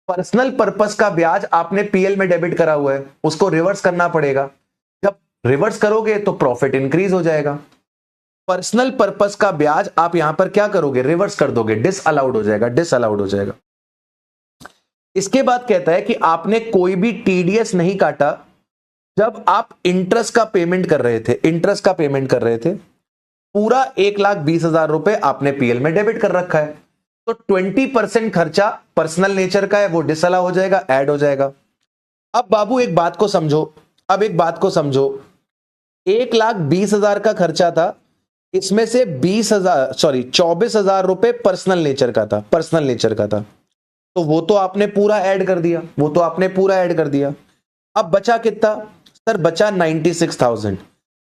पर्सनल पर्पस का ब्याज आपने पीएल में डेबिट करा हुआ है, उसको रिवर्स करना पड़ेगा। जब रिवर्स करोगे तो प्रॉफिट इंक्रीज हो जाएगा। पर्सनल पर्पस का ब्याज आप यहां पर क्या करोगे? रिवर्स कर दोगे, डिसअलाउड हो जाएगा। इसके बाद कहता है कि आपने कोई भी टीडीएस नहीं काटा जब आप इंटरेस्ट का पेमेंट कर रहे थे। पूरा 1,20,000 रुपए आपने पीएल में डेबिट कर रखा है, तो 20% खर्चा पर्सनल नेचर का है, वो डिसअलाउ हो जाएगा, ऐड हो जाएगा। अब बाबू एक बात को समझो, 1,20,000 का खर्चा था, इसमें से 24,000 रुपए पर्सनल नेचर का था। तो वो तो आपने पूरा ऐड कर दिया। अब बचा कितना सर? बचा 96,000।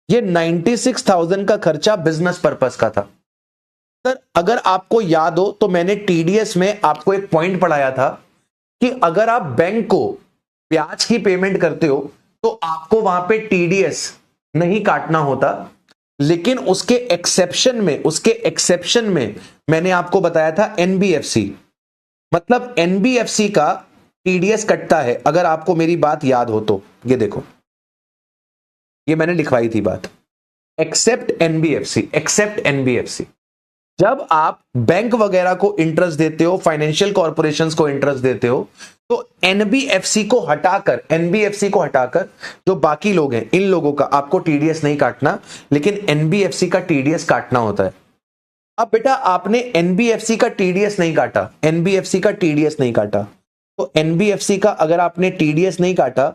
ये 96,000 का खर्चा बिजनेस पर्पस का था। सर अगर आपको याद हो तो मैंने टीडीएस में आपको एक पॉइंट पढ़ाया था कि अगर आप बैंक को ब्याज की पेमेंट करते हो तो आपको वहां पे टीडीएस नहीं काटना होता, लेकिन उसके एक्सेप्शन में मैंने आपको बताया था एनबीएफसी, मतलब एनबीएफसी का टीडीएस कटता है। अगर आपको मेरी बात याद हो तो ये देखो, ये मैंने लिखवाई थी बात, एक्सेप्ट एनबीएफसी। जब आप बैंक वगैरह को इंटरेस्ट देते हो, फाइनेंशियल कॉर्पोरेशंस को इंटरेस्ट देते हो, तो एनबीएफसी को हटाकर जो बाकी लोग हैं, इन लोगों का आपको टीडीएस नहीं काटना, लेकिन एनबीएफसी का टीडीएस काटना होता है। अब बेटा आपने एनबीएफसी का टीडीएस नहीं काटा, तो एनबीएफसी का अगर आपने टीडीएस नहीं काटा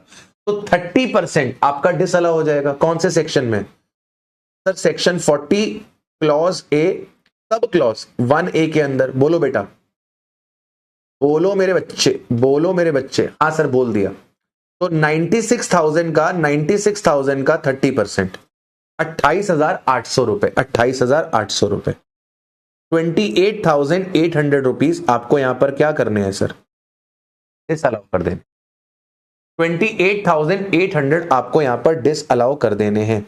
तो 30% आपका डिसअलाउ हो जाएगा। कौन से सेक्शन में sir? Section 40 clause A sub clause 1A के अंदर। बोलो बेटा, बोलो मेरे बच्चे। हाँ सर बोल दिया। तो 96,000 का 30%, 28,800 रुपए, 28,800 रुपीज आपको यहां पर क्या करने हैं सर? डिसअलाउ कर देने। 28,800 आपको यहां पर डिसअलाउ कर देने हैं।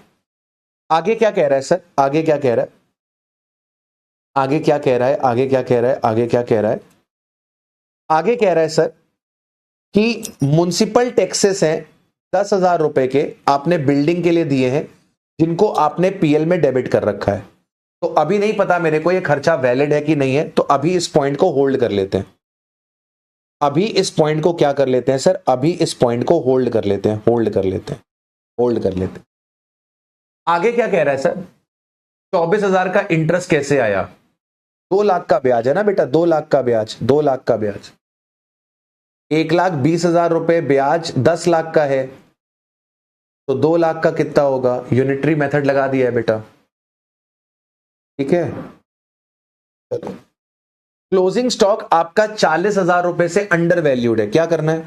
आगे क्या कह रहा है सर? आगे क्या कह रहा है सर कि म्युनिसिपल टैक्सेस हैं 10,000 रुपए के, आपने बिल्डिंग के लिए दिए हैं, जिनको आपने पीएल में डेबिट कर रखा है। तो अभी नहीं पता मेरे को ये खर्चा वैलिड है कि नहीं है, तो अभी इस पॉइंट को होल्ड कर लेते हैं। अभी इस पॉइंट को क्या कर लेते हैं सर? अभी इस पॉइंट को होल्ड कर लेते हैं। आगे क्या कह रहा है सर? 24,000 का इंटरेस्ट कैसे आया? 2 लाख का ब्याज है ना बेटा, 2 लाख का ब्याज, 1,20,000 रुपए ब्याज 10 लाख का है, तो 2 लाख का कितना होगा? यूनिटरी मेथड लगा दिया है बेटा, ठीक है। क्लोजिंग स्टॉक आपका 40,000 रुपए से अंडर वैल्यूड है, क्या करना है?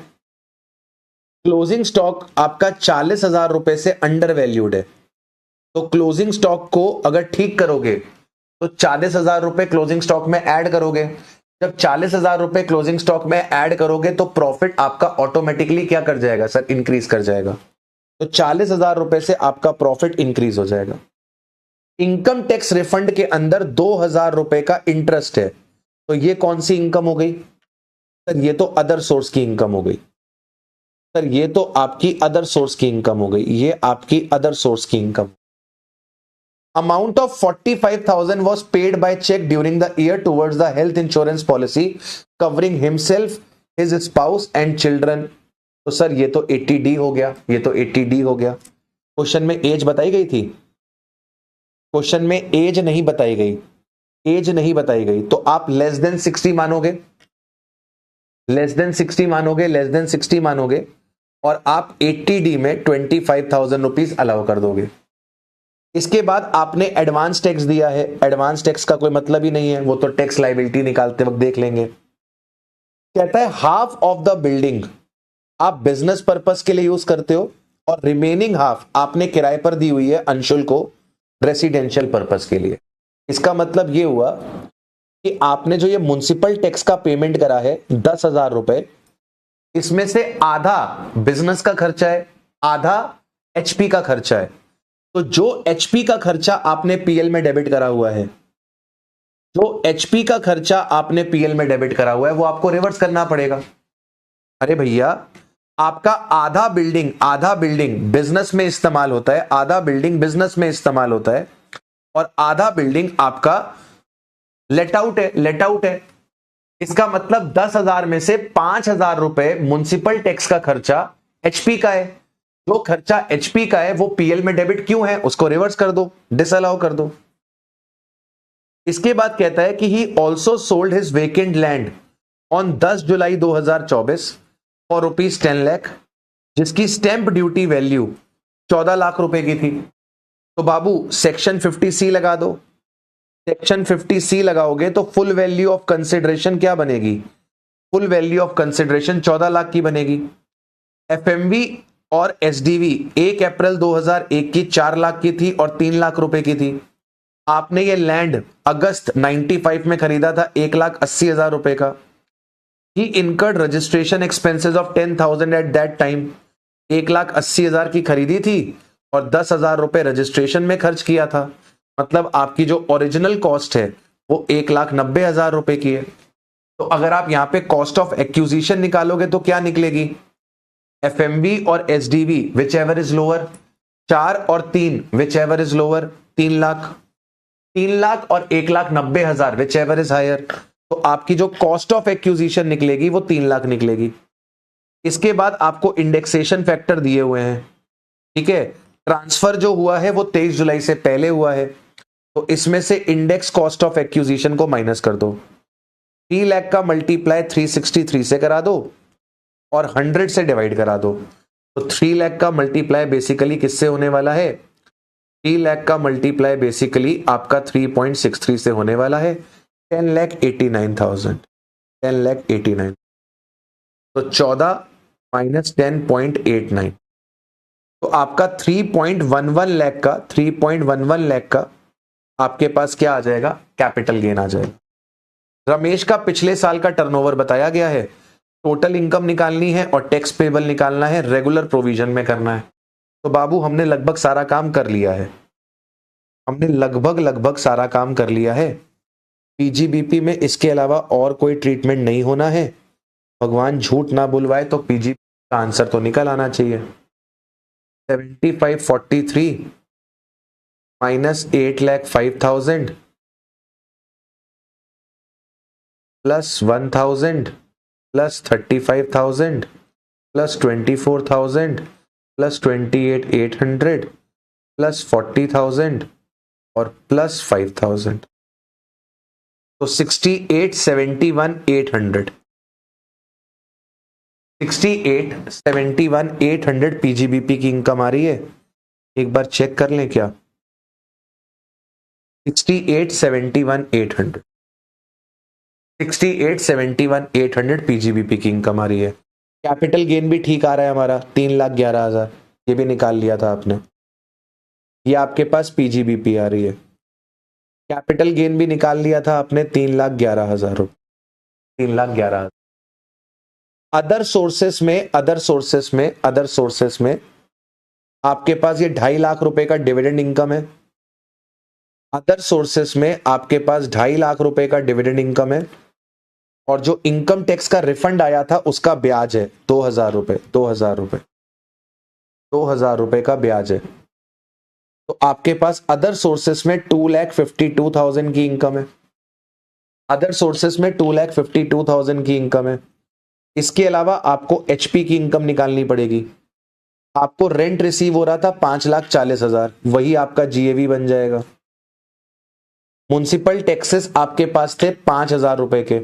क्लोजिंग स्टॉक आपका 40,000 रुपए से अंडर वैल्यूड है, तो क्लोजिंग स्टॉक को अगर ठीक करोगे तो 40,000 रुपए क्लोजिंग स्टॉक में ऐड करोगे। जब 40,000 रुपए क्लोजिंग स्टॉक में ऐड करोगे तो प्रॉफिट आपका ऑटोमेटिकली क्या कर जाएगा सर? इंक्रीज कर जाएगा। तो 40,000 रुपए से आपका प्रॉफिट इंक्रीज हो जाएगा। इनकम टैक्स रिफंड के अंदर 2,000 रुपए का इंटरेस्ट है, तो ये कौन सी इनकम हो गई सर? ये तो अदर सोर्स की इनकम हो गई सर, ये तो आपकी अदर सोर्स की इनकम हो गई, ये आपकी अदर सोर्स की income. Amount of 45,000 was paid by check during the year towards the health insurance policy covering himself, his spouse and children. तो सर ये तो 80D हो गया, क्वेश्चन में एज बताई गई थी? क्वेश्चन में एज नहीं बताई गई, तो आप लेस देन 60 मानोगे, और आप 80D में 25,000 रुपीज अलाउ कर दोगे। इसके बाद आपने एडवांस टैक्स दिया है, एडवांस टैक्स का कोई मतलब ही नहीं है, वो तो टैक्स लायबिलिटी निकालते वक्त देख लेंगे। कहता है हाफ ऑफ द बिल्डिंग आप बिजनेस पर्पस के लिए यूज करते हो, और रिमेनिंग हाफ आपने किराए पर दी हुई है अंशुल को रेसिडेंशियल पर्पस के लिए। इसका मतलब ये हुआ कि आपने जो ये म्युनिसिपल टैक्स का पेमेंट करा है 10,000 रुपए, इसमें से आधा बिजनेस का खर्चा है, आधा एचपी का खर्चा है। तो जो एचपी का खर्चा आपने पीएल में डेबिट करा हुआ है, वो आपको रिवर्स करना पड़ेगा। अरे भैया आपका आधा बिल्डिंग बिजनेस में इस्तेमाल होता है, और आधा बिल्डिंग आपका लेट आउट है। इसका मतलब 10,000 में से 5,000 रुपए म्युनिसिपल टैक्स का खर्चा एचपी का है। जो खर्चा एचपी का है वो पीएल में डेबिट क्यों है? उसको रिवर्स कर दो, डिसअलाउ कर दो। इसके बाद कहता है कि he also sold his vacant land on 10 July 2024 for ₹10 lakh, जिसकी स्टैंप ड्यूटी वैल्यू 14 लाख रुपए की थी। तो बाबू सेक्शन 50C लगा दो। सेक्शन 50C लगाओगे तो फुल वैल्यू ऑफ कंसिडरेशन क्या बनेगी? Full value of consideration 14 lakh की बनेगी। एफएमवी और एसडीवी 1 अप्रैल 2001 की 4 लाख की थी और 3 लाख रुपए की थी। आपने ये लैंड अगस्त 95 में खरीदा था 1,80,000 रुपए का। He incurred registration expenses of 10,000 at that time. 1,80,000 की खरीदी थी और 10,000 रुपए रजिस्ट्रेशन में खर्च किया था, मतलब आपकी जो ओरिजिनल कॉस्ट है वो 1,90,000 रुपए की है। तो अगर आप यहां पे कॉस्ट ऑफ एक्विजिशन निकालोगे तो क्या निकलेगी? एफएमवी और SDV which ever is lower, 4 और 3 विच एवर इज लोअर, 3,00,000, 3,00,000 और 1,90,000 विच एवर इज हायर। तो आपकी जो कॉस्ट ऑफ एक्विजिशन निकलेगी वो 3,00,000 निकलेगी। इसके बाद आपको इंडेक्सेशन फैक्टर दिए हुए हैं, ठीक है। ट्रांसफर जो हुआ है वो 23 जुलाई से पहले हुआ है, तो इसमें से इंडेक्स कॉस्ट ऑफ एक्विजिशन को माइनस कर दो। 3,00,000 का मल्टीप्लाई 363 से करा दो और 100 से डिवाइड करा दो। तो 3,00,000 का मल्टीप्लाई बेसिकली किससे होने वाला है? 3,00,000 का मल्टीप्लाई बेसिकली आपका 3.63 से होने वाला है। 10,89,000, 10,89,000। तो 14 माइनस 10.89, तो आपका 3.11 लाख का 3.11 लाख का आपके पास क्या आ जाएगा? कैपिटल गेन आ जाएगा। रमेश का पिछले साल का टर्नओवर बताया गया है, टोटल इनकम निकालनी है और टैक्स पेबल निकालना है, रेगुलर प्रोविजन में करना है। तो बाबू हमने लगभग सारा काम कर लिया है, हमने लगभग सारा काम कर लिया है। पीजीबीपी में इसके अलावा और कोई ट्रीटमेंट नहीं होना है। भगवान झूठ ना बुलवाए तो पीजीबीपी का आंसर तो निकल आना चाहिए। 7543 minus 8,05,000 plus 1,000 plus 35,000 plus 24,000 plus 28,800 plus 40,000 और प्लस 5,000, तो 68,71,800, 68,71,800 पीजीबीपी की इनकम आ रही है। एक बार चेक कर लें क्या? 68,71,800, 68,71,800 पीजीबीपी की इनकम आ रही है। कैपिटल गेन भी ठीक आ रहा है हमारा, 3,11,000, ये भी निकाल लिया था आपने। ये आपके पास पीजीबीपी आ रही है। कैपिटल गेन भी निकाल लिया था आपने, 3,11,000 रुपये, 3,11,000। अदर सोर्सेस में आपके पास ये 2.5 लाख रुपए का डिविडेंड इनकम है। अदर सोर्सेस में आपके पास 2.5 लाख रुपए का डिविडेंड इनकम है और जो इनकम टैक्स का रिफंड आया था उसका ब्याज है 2,000 रुपए, 2,000 रुपए, 2,000 रुपए का ब्याज है। तो आपके पास अदर सोर्सेस में 2,52,000 की इनकम है। अदर सोर्सेस में 2,52,000 की इनकम है। इसके अलावा आपको एचपी की इनकम निकालनी पड़ेगी। आपको रेंट रिसीव हो रहा था 5,40,000, वही आपका जीएवी बन जाएगा। म्युनिसिपल टैक्सेस आपके पास थे 5,000 रुपए के,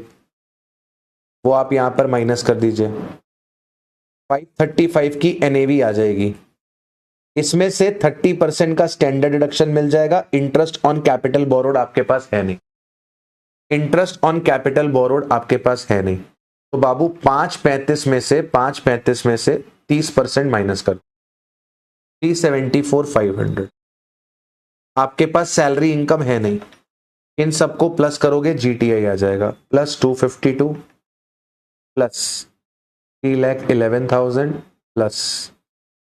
वो आप यहां पर माइनस कर दीजिए। 535 की एनएवी आ जाएगी। इसमें से 30% का स्टैंडर्ड डिडक्शन मिल जाएगा। इंटरेस्ट ऑन कैपिटल बोरोड आपके पास है नहीं, इंटरेस्ट ऑन कैपिटल बोरोड आपके पास है नहीं। तो बाबू 535 में से 30% माइनस कर 374,500। आपके पास सैलरी इनकम है नहीं, इन सबको प्लस करोगे जीटीआई आ जाएगा, प्लस 252 प्लस 3,11,000 प्लस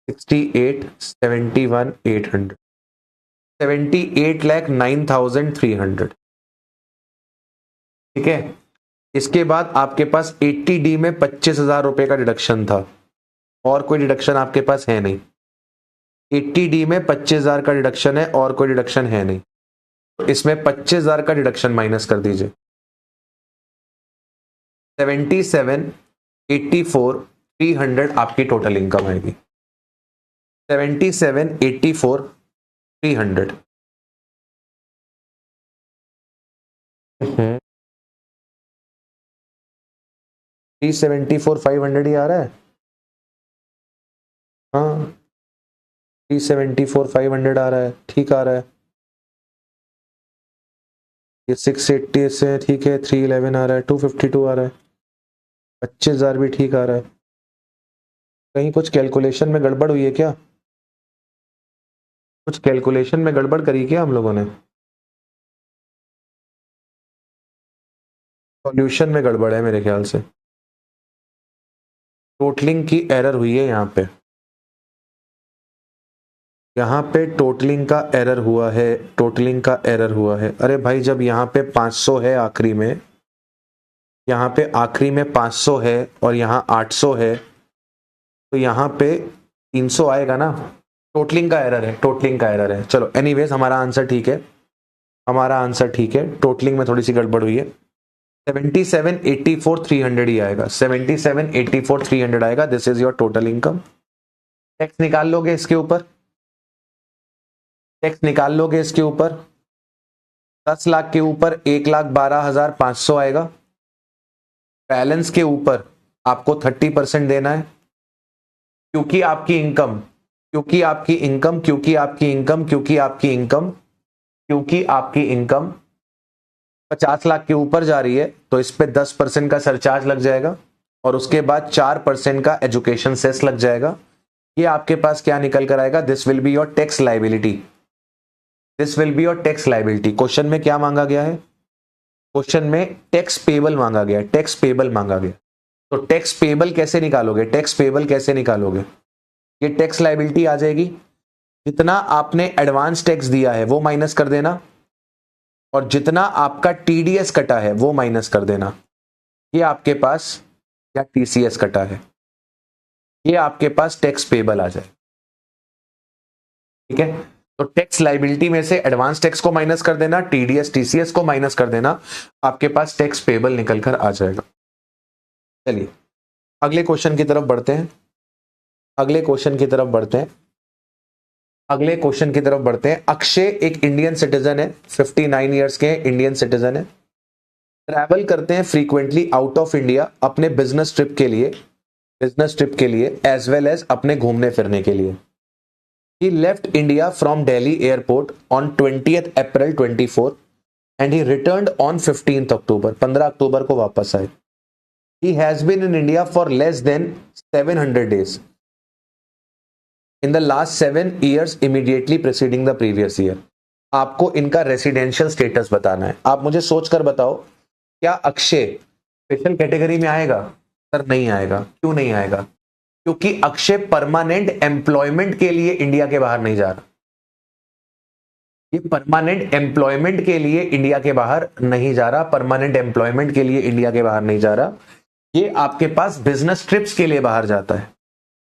68,71,800, 78,09,300। ठीक है। इसके बाद आपके पास 80D में 25,000 रुपए का डिडक्शन था, और कोई डिडक्शन आपके पास है नहीं। 80D में 25,000 का डिडक्शन है और कोई डिडक्शन है नहीं, तो इसमें 25,000 का डिडक्शन माइनस कर दीजिए। 77,84,300 आपकी टोटल इनकम आएगी। 77,84,300। 374,500 ही आ रहा है। हाँ 374,500 आ रहा है, ठीक आ रहा है। ये 680 से ठीक है, 311 आ रहा है, 252 आ रहा है, 25,000 भी ठीक आ रहा है। कहीं कुछ कैलकुलेशन में गड़बड़ हुई है क्या? कुछ कैलकुलेशन में गड़बड़ करी क्या हम लोगों ने? सॉल्यूशन में गड़बड़ है मेरे ख्याल से, टोटलिंग की एरर हुई है यहाँ पे। यहाँ पे टोटलिंग का एरर हुआ है, टोटलिंग का एरर हुआ है। अरे भाई जब यहाँ पे 500 है आखिरी में, यहाँ पे आखिरी में 500 है और यहाँ 800 है, तो यहाँ पे 300 आएगा ना। टोटलिंग का एरर है, टोटलिंग का एरर है। चलो एनीवेज हमारा आंसर ठीक है, हमारा आंसर ठीक है। टोटलिंग में थोड़ी सी गड़बड़ हुई है। 77,84,300 ही आएगा, 77,84,300 आएगा। This is your total income. Tax निकाल लोगे इसके ऊपर, टैक्स निकाल लोगे इसके ऊपर। 10 लाख के ऊपर 1,12,500 आएगा। बैलेंस के ऊपर आपको 30% देना है, क्योंकि आपकी इनकम, क्योंकि आपकी इनकम, क्योंकि आपकी इनकम, क्योंकि आपकी इनकम, क्योंकि आपकी इनकम 50 लाख के ऊपर जा रही है, तो इस पे 10% का सरचार्ज लग जाएगा और उसके बाद 4% का एजुकेशन सेस लग जाएगा। ये आपके पास क्या निकल कर आएगा? This will be your tax liability, this will be your tax liability. Question में क्या मांगा गया है? क्वेश्चन में टैक्स पेबल मांगा गया है, टैक्स पेबल मांगा गया। तो टैक्स पेबल कैसे निकालोगे? टैक्स पेबल कैसे निकालोगे? ये टैक्स लायबिलिटी आ जाएगी, जितना आपने एडवांस टैक्स दिया है वो माइनस कर देना और जितना आपका टीडीएस कटा है वो माइनस कर देना। ये आपके पास, या टीसीएस कटा है, ये आपके पास टैक्स पेबल आ जाए। ठीक है, तो टैक्स लायबिलिटी में से एडवांस टैक्स को माइनस कर देना, टीडीएस टीसीएस को माइनस कर देना, आपके पास टैक्स पेबल निकल कर आ जाएगा। चलिए अगले क्वेश्चन की तरफ बढ़ते हैं, अगले क्वेश्चन की तरफ बढ़ते हैं, अगले क्वेश्चन की तरफ बढ़ते हैं। अक्षय एक इंडियन सिटीजन है, 59 ईयर्स के इंडियन सिटीजन है, ट्रैवल करते हैं फ्रीक्वेंटली आउट ऑफ इंडिया अपने बिजनेस ट्रिप के लिए, बिजनेस ट्रिप के लिए एज वेल एज अपने घूमने फिरने के लिए। He left India from Delhi airport on 20th April 24 and he returned on 15th October, 15 अक्टूबर को वापस आए। He has been in India for less than 700 days in the last 7 years immediately preceding the previous year। आपको इनका residential status बताना है। आप मुझे सोचकर बताओ, क्या अक्षय स्पेशल कैटेगरी में आएगा? सर नहीं आएगा। क्यों नहीं आएगा? क्योंकि अक्षय परमानेंट एम्प्लॉयमेंट के लिए इंडिया के बाहर नहीं जा रहा। ये परमानेंट एम्प्लॉयमेंट के लिए इंडिया के बाहर नहीं जा रहा, परमानेंट एम्प्लॉयमेंट के लिए इंडिया के बाहर नहीं जा रहा, ये आपके पास बिजनेस ट्रिप्स के लिए बाहर जाता है।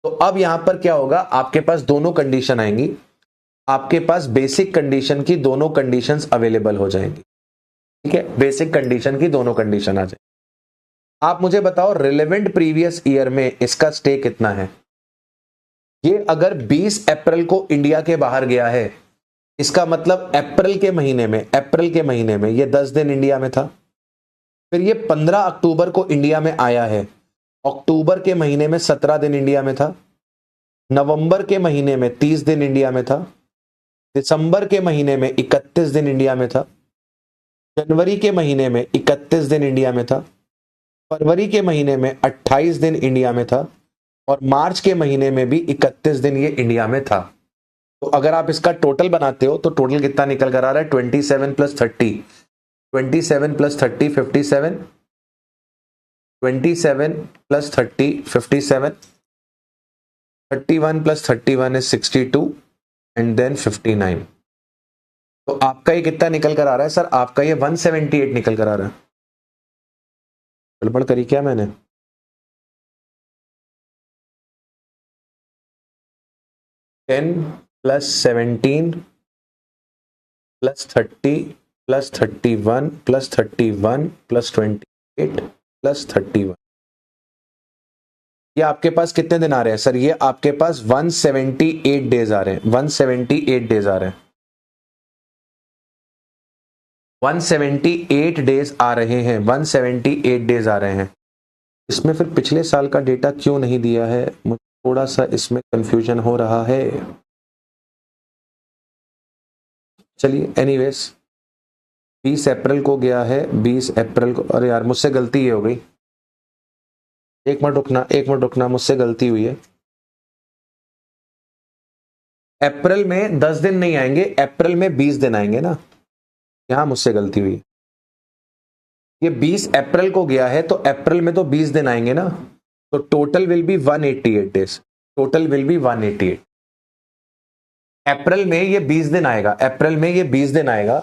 तो अब यहां पर क्या होगा? आपके पास दोनों कंडीशन आएंगी, आपके पास बेसिक कंडीशन की दोनों कंडीशंस अवेलेबल हो जाएंगी। ठीक है, बेसिक कंडीशन की दोनों कंडीशन आ जाए। आप मुझे बताओ रिलेवेंट प्रीवियस ईयर में इसका स्टे कितना है? ये अगर 20 अप्रैल को इंडिया के बाहर गया है, इसका मतलब अप्रैल के महीने में, अप्रैल के महीने में ये 10 दिन इंडिया में था, फिर ये 15 अक्टूबर को इंडिया में आया है, अक्टूबर के महीने में 17 दिन इंडिया में था, नवंबर के महीने में 30 दिन इंडिया में था, दिसंबर के महीने में 31 दिन इंडिया में था, जनवरी के महीने में 31 दिन इंडिया में था, फरवरी के महीने में 28 दिन इंडिया में था और मार्च के महीने में भी 31 दिन ये इंडिया में था। तो अगर आप इसका टोटल बनाते हो तो टोटल कितना निकल कर आ रहा है? 27 plus 30, 27 plus 30 57, 27 plus 30 57, 31 plus 31 is 62 and then 59। तो आपका ये कितना निकल कर आ रहा है? सर आपका ये 178 निकल कर आ रहा है। गड़बड़ करी क्या मैंने? Ten plus 17 plus 30 plus 31 plus 31 plus 28 plus 31, ये आपके पास कितने दिन आ रहे हैं? सर ये आपके पास 178 डेज आ रहे हैं, 178 डेज आ रहे हैं, 178 डेज आ रहे हैं, 178 डेज आ रहे हैं। इसमें फिर पिछले साल का डेटा क्यों नहीं दिया है? मुझे थोड़ा सा इसमें कंफ्यूजन हो रहा है। चलिए एनीवेज 20 अप्रैल को गया है, 20 अप्रैल को, अरे यार मुझसे गलती ये हो गई, एक मिनट रुकना, एक मिनट रुकना, मुझसे गलती हुई है। अप्रैल में 10 दिन नहीं आएंगे, अप्रैल में 20 दिन आएंगे ना, यहां मुझसे गलती हुई। ये 20 अप्रैल को गया है तो अप्रैल में तो 20 दिन आएंगे ना, तो total will be 188 days, total will be 188। अप्रैल में ये 20 दिन आएगा, अप्रैल में ये 20 दिन आएगा,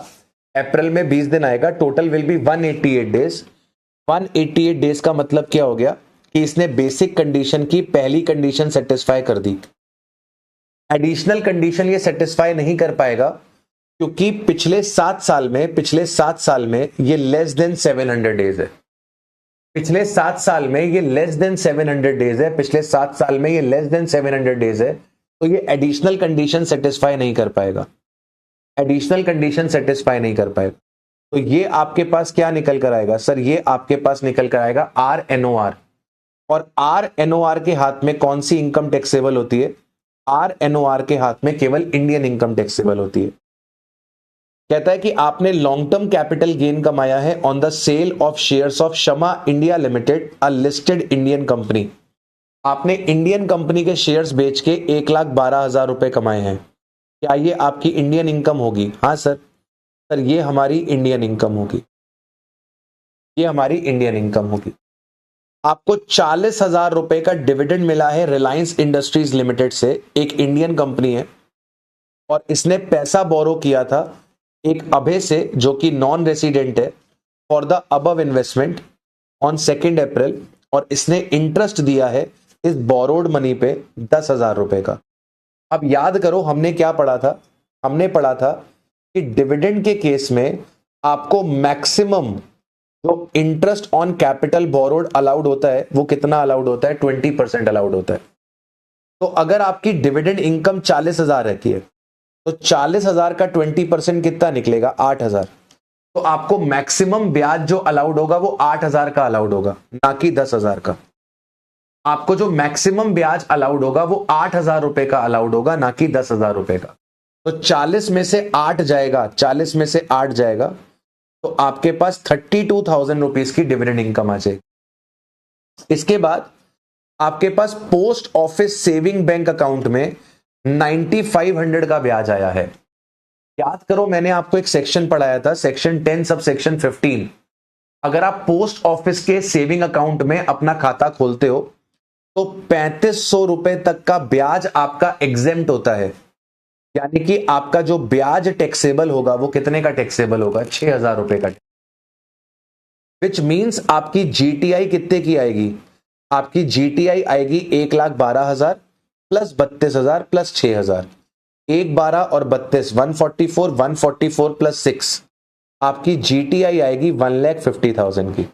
अप्रैल में 20 दिन आएगा, total will be 188 days. 188 days का मतलब क्या हो गया कि इसने बेसिक कंडीशन की पहली कंडीशन सेटिस्फाई कर दी। एडिशनल कंडीशन ये सेटिस्फाई नहीं कर पाएगा क्योंकि पिछले 7 साल में ये लेस देन 700 डेज है। पिछले 7 साल में ये लेस देन 700 डेज है, पिछले 7 साल में ये लेस देन 700 डेज है, तो ये एडिशनल कंडीशन सेटिस्फाई नहीं कर पाएगा, एडिशनल कंडीशन सेटिस्फाई नहीं कर पाएगा। तो ये आपके पास क्या निकल कर आएगा सर, ये आपके पास निकल कर आएगा RNOR। और RNOR के हाथ में कौन सी इनकम टैक्सेबल होती है? RNOR के हाथ में केवल इंडियन इनकम टैक्सेबल होती है। कहता है कि आपने लॉन्ग टर्म कैपिटल गेन कमाया है on the sale of shares of Shama India Limited, a listed Indian company. आपने इंडियन कंपनी के शेयर्स बेच के 1,12,000 रुपए कमाए हैं। क्या ये आपकी इंडियन इनकम होगी? हाँ सर, सर ये हमारी इंडियन इनकम होगी, ये हमारी इंडियन इनकम होगी। आपको 40,000 रुपए का डिविडेंड मिला है रिलायंस इंडस्ट्रीज लिमिटेड से, एक इंडियन कंपनी है, और इसने पैसा बोरो किया था एक अभय से जो कि नॉन रेसिडेंट है for the above investment on 2 अप्रैल, और इसने इंटरेस्ट दिया है इस बोरोड मनी पे 10,000 रुपए का। अब याद करो हमने क्या पढ़ा था, हमने पढ़ा था कि डिविडेंड के केस में आपको मैक्सिमम जो interest on capital borrowed allowed होता है वो कितना अलाउड होता है? 20% अलाउड होता है। तो अगर आपकी डिविडेंड इनकम 40,000 रहती है तो 40,000 का 20% कितना निकलेगा? 8,000। तो आपको मैक्सिमम ब्याज जो अलाउड होगा वो 8,000 का अलाउड होगा, ना कि 10,000 का। आपको जो मैक्सिमम ब्याज अलाउड होगा वो 8,000 रुपए का अलाउड होगा, ना कि 10,000 रुपए का। तो 40 में से 8 जाएगा, 40 में से 8 जाएगा तो आपके पास 32,000 रुपीज की डिविडेंड इनकम आ जाएगी। इसके बाद आपके पास post office saving bank account में 9,500 का ब्याज आया है। याद करो मैंने आपको एक सेक्शन पढ़ाया था, सेक्शन 10 सब सेक्शन 15। अगर आप पोस्ट ऑफिस के सेविंग अकाउंट में अपना खाता खोलते हो तो 3,500 रुपए तक का ब्याज आपका एग्जेम्प्ट होता है, यानी कि आपका जो ब्याज टैक्सेबल होगा वो कितने का टैक्सेबल होगा? 6,000 रुपए का। विच मींस आपकी जीटीआई कितने की आएगी? आपकी जीटीआई आएगी 1,12,000 प्लस 32,000 प्लस 6,000, 1,12 और 32 144, 144 प्लस 6, आपकी जीटीआई आएगी 1,50,000 की।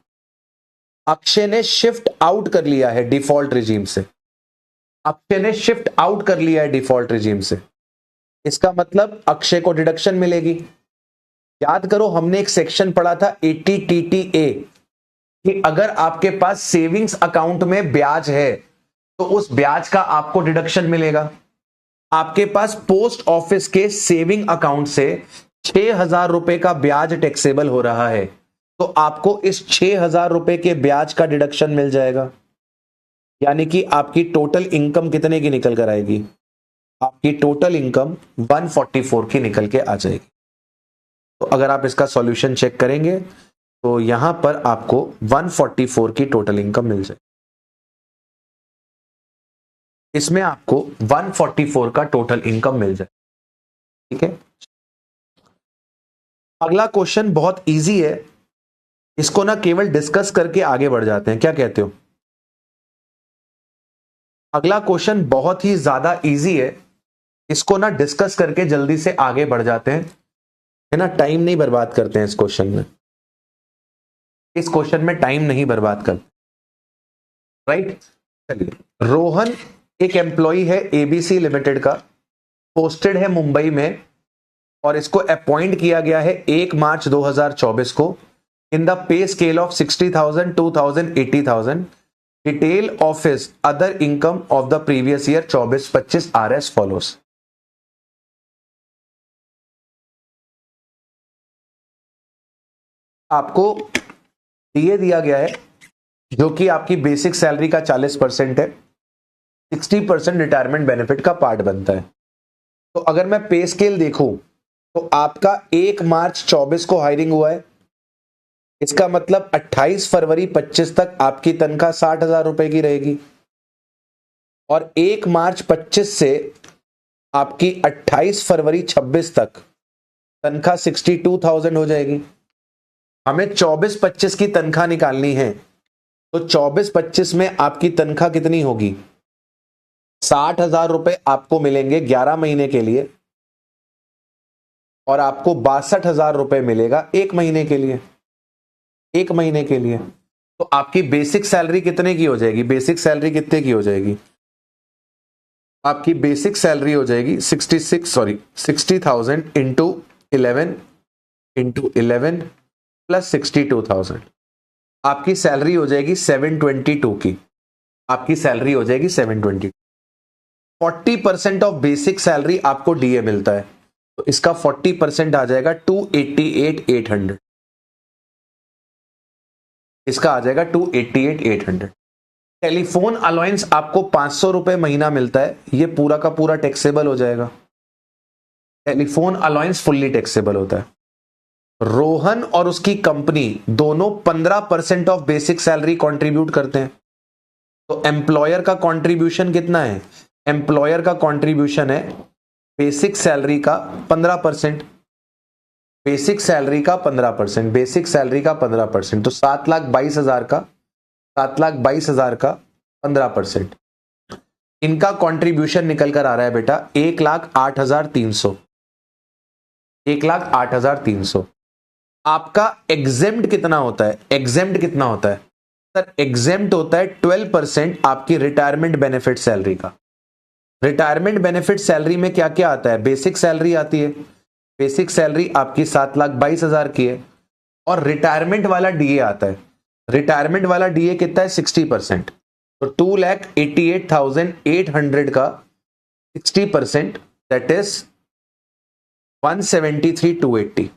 अक्षय ने शिफ्ट आउट कर लिया है डिफॉल्ट रिजीम से, अक्षय ने शिफ्ट आउट कर लिया है डिफॉल्ट रिजीम से, इसका मतलब अक्षय को डिडक्शन मिलेगी। याद करो हमने एक सेक्शन पढ़ा था 80TTA कि अगर आपके पास सेविंग्स अकाउंट में ब्याज है तो उस ब्याज का आपको डिडक्शन मिलेगा। आपके पास पोस्ट ऑफिस के सेविंग अकाउंट से 6,000 रुपए का ब्याज टैक्सेबल हो रहा है, तो आपको इस 6,000 रुपए के ब्याज का डिडक्शन मिल जाएगा, यानी कि आपकी टोटल इनकम कितने की निकल कर आएगी? आपकी टोटल इनकम 144 की निकल के आ जाएगी। तो अगर आप इसका सॉल्यूशन चेक करेंगे तो यहां पर आपको 144 की टोटल इनकम मिल जाएगी। इसमें आपको 144 का टोटल इनकम मिल जाए। ठीक है, अगला क्वेश्चन बहुत इजी है, इसको ना केवल डिस्कस करके आगे बढ़ जाते हैं, क्या कहते हो? अगला क्वेश्चन बहुत ही ज्यादा इजी है, इसको ना डिस्कस करके जल्दी से आगे बढ़ जाते हैं, है ना, टाइम नहीं बर्बाद करते हैं इस क्वेश्चन में, इस क्वेश्चन में टाइम नहीं बर्बाद करते, राइट। चलिए, रोहन एक एम्प्लॉय है एबीसी लिमिटेड का, पोस्टेड है मुंबई में, और इसको अपॉइंट किया गया है 1 मार्च 2024 को in the pay scale of 60,000, 2,000, 80,000। Detail of his other income of the previous year 24-25 R S follows. आपको ये दिया गया है जो कि आपकी बेसिक सैलरी का 40% है, 60% रिटायरमेंट बेनिफिट का पार्ट बनता है। तो अगर मैं पे स्केल देखूं तो आपका 1 मार्च 24 को हायरिंग हुआ है, इसका मतलब 28 फरवरी 25 तक आपकी तनख्वाह 60,000 रुपए की रहेगी, और 1 मार्च 25 से आपकी 28 फरवरी 26 तक तनख्वाह 62,000 हो जाएगी। हमें 24-25 की तनख्वाह निकालनी है, तो 24-25 में आपकी तनख्वाह कितनी होगी? 60,000 रुपए आपको मिलेंगे 11 महीने के लिए, और आपको 62,000 रुपए मिलेगा 1 महीने के लिए। 1 महीने के लिए तो आपकी बेसिक सैलरी कितने की हो जाएगी? बेसिक सैलरी कितने की हो जाएगी? आपकी बेसिक सैलरी हो जाएगी 60,000 इंटू 11 प्लस 62,000। आपकी सैलरी हो जाएगी 722 की। आपकी सैलरी हो जाएगी 722। 40% ऑफ बेसिक सैलरी आपको डीए मिलता है, तो इसका 40% आ जाएगा 288,800। इसका आ जाएगा 288,800। टेलीफोन अलाउंस आपको 500 रुपए महीना मिलता है, ये पूरा का पूरा टैक्सेबल हो जाएगा। टेलीफोन अलाउंस फुल्ली टैक्सेबल होता है। रोहन और उसकी कंपनी दोनों 15% ऑफ बेसिक सैलरी कंट्रीब्यूट करते हैं। तो एम्प्लॉयर का कंट्रीब्यूशन कितना है? एम्प्लॉयर का कंट्रीब्यूशन है बेसिक सैलरी का 15%। बेसिक सैलरी का 15%, बेसिक सैलरी का 15%, तो 7,22,000 का 7,22,000 का 15%। इनका कंट्रीब्यूशन निकल कर आ रहा है बेटा 1,08,300। 1,08,300। आपका एग्जेम्प्ट कितना होता है? एग्जेम्प्ट कितना होता है सर? एग्जेम्प्ट होता है 12% आपकी रिटायरमेंट बेनिफिट सैलरी का। रिटायरमेंट बेनिफिट सैलरी में क्या क्या आता है? बेसिक सैलरी आती है, बेसिक सैलरी आपकी 7,22,000 की है, और रिटायरमेंट वाला डीए आता है। रिटायरमेंट वाला डीए कितना है? 60%। तो 2,88,800 का 60% दैट इज 173,280।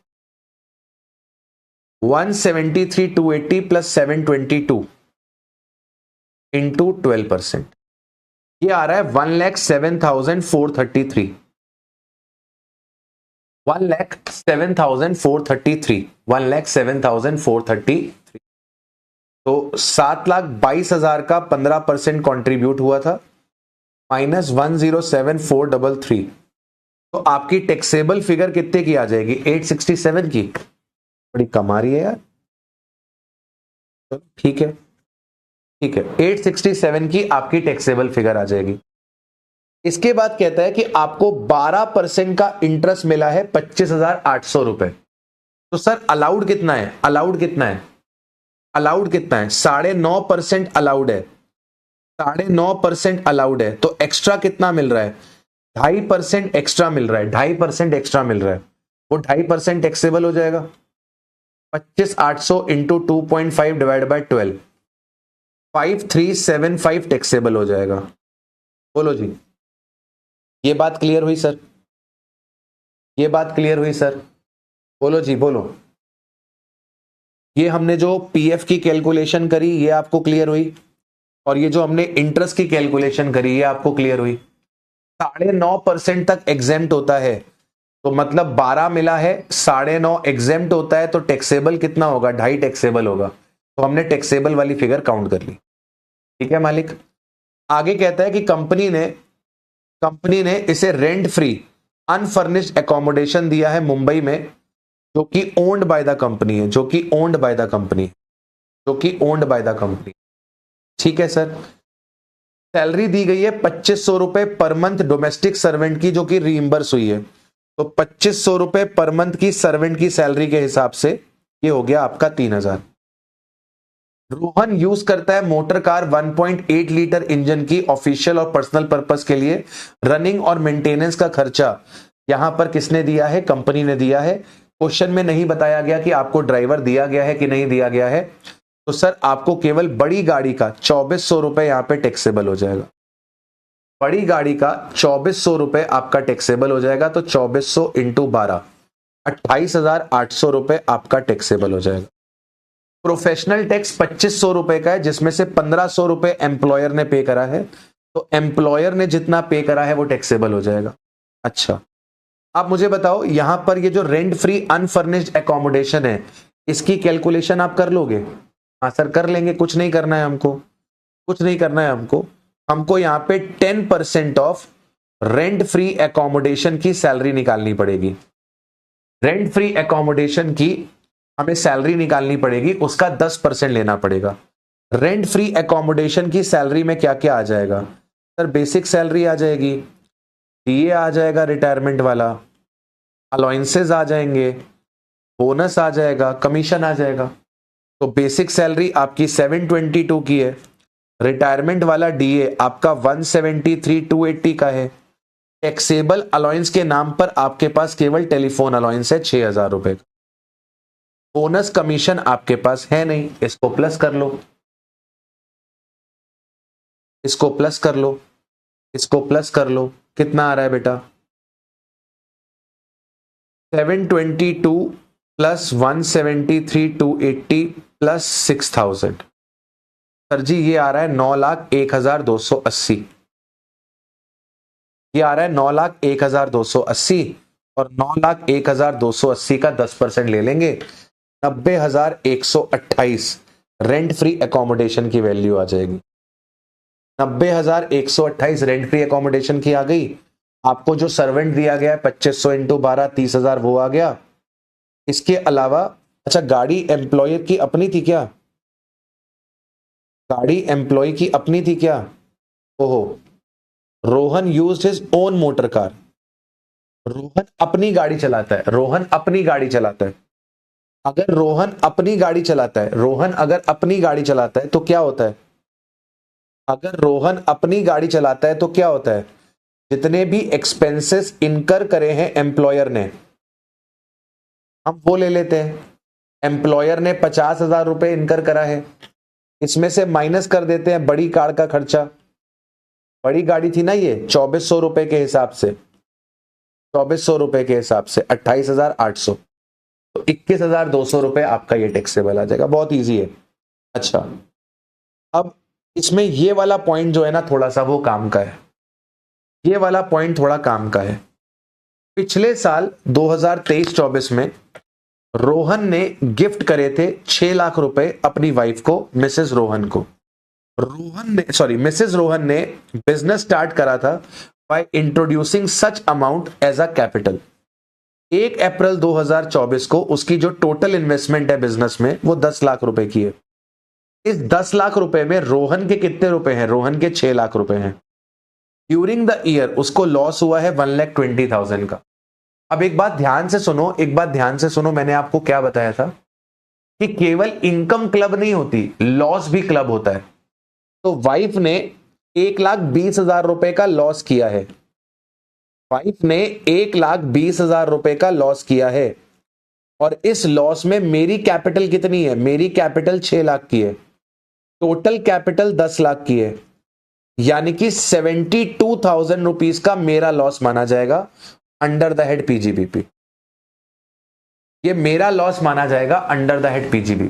173,280 प्लस 722 इंटू 12%, ये आ रहा है 1,07,433। 1,07,433। 1,07,433। तो 7,22,000 का 15% कॉन्ट्रीब्यूट हुआ था, माइनस 1,07,433। तो आपकी टैक्सेबल फिगर कितने की आ जाएगी? 867 की। बड़ी कम आ रही है यार। ठीक है, ठीक है, 867 की आपकी टैक्सेबल फिगर आ जाएगी। इसके बाद कहता है कि आपको 12% का इंटरेस्ट मिला है 25,800 रुपए। तो सर अलाउड कितना है? अलाउड कितना है? अलाउड कितना है? 9.5% अलाउड है। 9.5% अलाउड है, तो एक्स्ट्रा कितना मिल रहा है? 2.5% एक्स्ट्रा मिल रहा है। 2.5% एक्स्ट्रा मिल रहा है, वो 2.5% टैक्सेबल हो जाएगा। 25,800 इंटू 2.5 डिवाइड बाय 12, 5,375 टैक्सेबल हो जाएगा। बोलो जी, ये बात क्लियर हुई सर? ये बात क्लियर हुई सर? बोलो जी, बोलो। ये हमने जो पीएफ की कैलकुलेशन करी ये आपको क्लियर हुई, और ये जो हमने इंटरेस्ट की कैलकुलेशन करी ये आपको क्लियर हुई। 9.5% तक एग्जेम्प्ट होता है, तो मतलब 12 मिला है, 9.5 एग्जेम्प्ट होता है, तो टैक्सेबल कितना होगा? 2.5 टैक्सेबल होगा। तो हमने टैक्सेबल वाली फिगर काउंट कर ली। ठीक है मालिक। आगे कहता है कि कंपनी ने इसे रेंट फ्री अनफर्निश्ड एकोमोडेशन दिया है मुंबई में, जो कि ओन्ड बाय द कंपनी है। जो कि ओन्ड बाय द कंपनी, जो कि ओन्ड बाय द कंपनी। ठीक है सर। सैलरी दी गई है 2,500 रुपए पर मंथ डोमेस्टिक सर्वेंट की, जो कि रीइंबर्स हुई है। तो 2,500 रुपए पर मंथ की सर्वेंट की सैलरी के हिसाब से ये हो गया आपका 3,000। रोहन यूज करता है मोटर कार 1.8 लीटर इंजन की ऑफिशियल और पर्सनल पर्पस के लिए। रनिंग और मेंटेनेंस का खर्चा यहां पर किसने दिया है? कंपनी ने दिया है। क्वेश्चन में नहीं बताया गया कि आपको ड्राइवर दिया गया है कि नहीं दिया गया है, तो सर आपको केवल बड़ी गाड़ी का 2,400 रुपए यहां पे टैक्सेबल हो जाएगा। बड़ी गाड़ी का 2,400 रुपए आपका टैक्सेबल हो जाएगा। तो 2,400 इंटू 12, 28,800 रुपए आपका टैक्सेबल हो जाएगा। प्रोफेशनल टैक्स 2,500 रुपए का है, जिसमें से 1,500 रुपए एम्प्लॉयर ने पे करा है। तो एम्प्लॉयर ने जितना पे करा है वो टैक्सेबल हो जाएगा। अच्छा, आप मुझे बताओ यहां पर ये जो रेंट फ्री अनफर्निश्ड एकोमोडेशन है, इसकी कैलकुलेशन आप कर लोगे? हाँ सर कर लेंगे, कुछ नहीं करना है हमको, कुछ नहीं करना है हमको। हमको यहाँ पे 10% ऑफ रेंट फ्री एकोमोडेशन की सैलरी निकालनी पड़ेगी। रेंट फ्री एकोमोडेशन की हमें सैलरी निकालनी पड़ेगी, उसका 10% लेना पड़ेगा। रेंट फ्री एकोमोडेशन की सैलरी में क्या क्या आ जाएगा सर? बेसिक सैलरी आ जाएगी, डीए आ जाएगा रिटायरमेंट वाला, अलाउंसेस आ जाएंगे, बोनस आ जाएगा, कमीशन आ जाएगा। तो बेसिक सैलरी आपकी 722 की है, रिटायरमेंट वाला डीए आपका 173,280 का है, टैक्सेबल अलाउंस के नाम पर आपके पास केवल टेलीफोन अलाउंस है 6,000 रुपए का, बोनस कमीशन आपके पास है नहीं, इसको प्लस कर लो, इसको प्लस कर लो, इसको प्लस कर लो, कितना आ रहा है बेटा? 722 प्लस 173,280 प्लस 6,000, सर जी ये आ रहा है 9,01,280। ये आ रहा है 9,01,280 और 9,01,280 का 10% ले लेंगे, 90,128 रेंट फ्री एकोमोडेशन की वैल्यू आ जाएगी। 90,128 रेंट फ्री एकोमोडेशन की आ गई। आपको जो सर्वेंट दिया गया है 2500 इंटू 12 30,000 वो आ गया। इसके अलावा अच्छा गाड़ी एम्प्लॉयर की अपनी थी क्या? गाड़ी एम्प्लॉय की अपनी थी क्या? ओहो, Rohan used his own motor car. Rohan अपनी गाड़ी चलाता है, रोहन अपनी गाड़ी चलाता है। अगर रोहन अपनी गाड़ी चलाता है, रोहन अगर अपनी गाड़ी चलाता है तो क्या होता है? अगर रोहन अपनी गाड़ी चलाता है तो क्या होता है? जितने भी एक्सपेंसेस इनकर करे हैं एम्प्लॉयर ने, हम वो ले लेते हैं। एम्प्लॉयर ने 50,000 रुपए इनकर करा है, इसमें से माइनस कर देते हैं बड़ी कार का खर्चा। बड़ी गाड़ी थी ना ये, 2400 रुपए के हिसाब से, 2400 रुपए के हिसाब से 28,800, तो 21,200 रुपए आपका ये टैक्सेबल आ जाएगा। बहुत इजी है। अच्छा, अब इसमें ये वाला पॉइंट जो है ना थोड़ा सा वो काम का है, ये वाला पॉइंट थोड़ा काम का है। पिछले साल 2023-24 में रोहन ने गिफ्ट करे थे 6 लाख रुपए अपनी वाइफ को, मिसेस रोहन को। मिसेस रोहन ने बिजनेस स्टार्ट करा था by introducing such amount as a capital. 1 अप्रैल 2024 को उसकी जो टोटल इन्वेस्टमेंट है बिजनेस में वो 10 लाख रुपए की है। इस 10 लाख रुपए में रोहन के कितने रुपए हैं? रोहन के 6 लाख रुपए हैं। ड्यूरिंग द ईयर उसको लॉस हुआ है 1,20,000 का। अब एक बात ध्यान से सुनो, एक बात ध्यान से सुनो, मैंने आपको क्या बताया था कि केवल इनकम क्लब नहीं होती, लॉस भी क्लब होता है। तो वाइफ ने 1,20,000 रुपए का लॉस किया है, वाइफ ने 1,20,000 रुपए का लॉस किया है, और इस लॉस में मेरी कैपिटल कितनी है? मेरी कैपिटल 6 लाख की है, टोटल कैपिटल 10 लाख की है, यानी कि 72,000 रुपीज का मेरा लॉस माना जाएगा अंडर द हेड पीजीबीपी। ये मेरा लॉस माना जाएगा अंडर द हेड पीजीबी।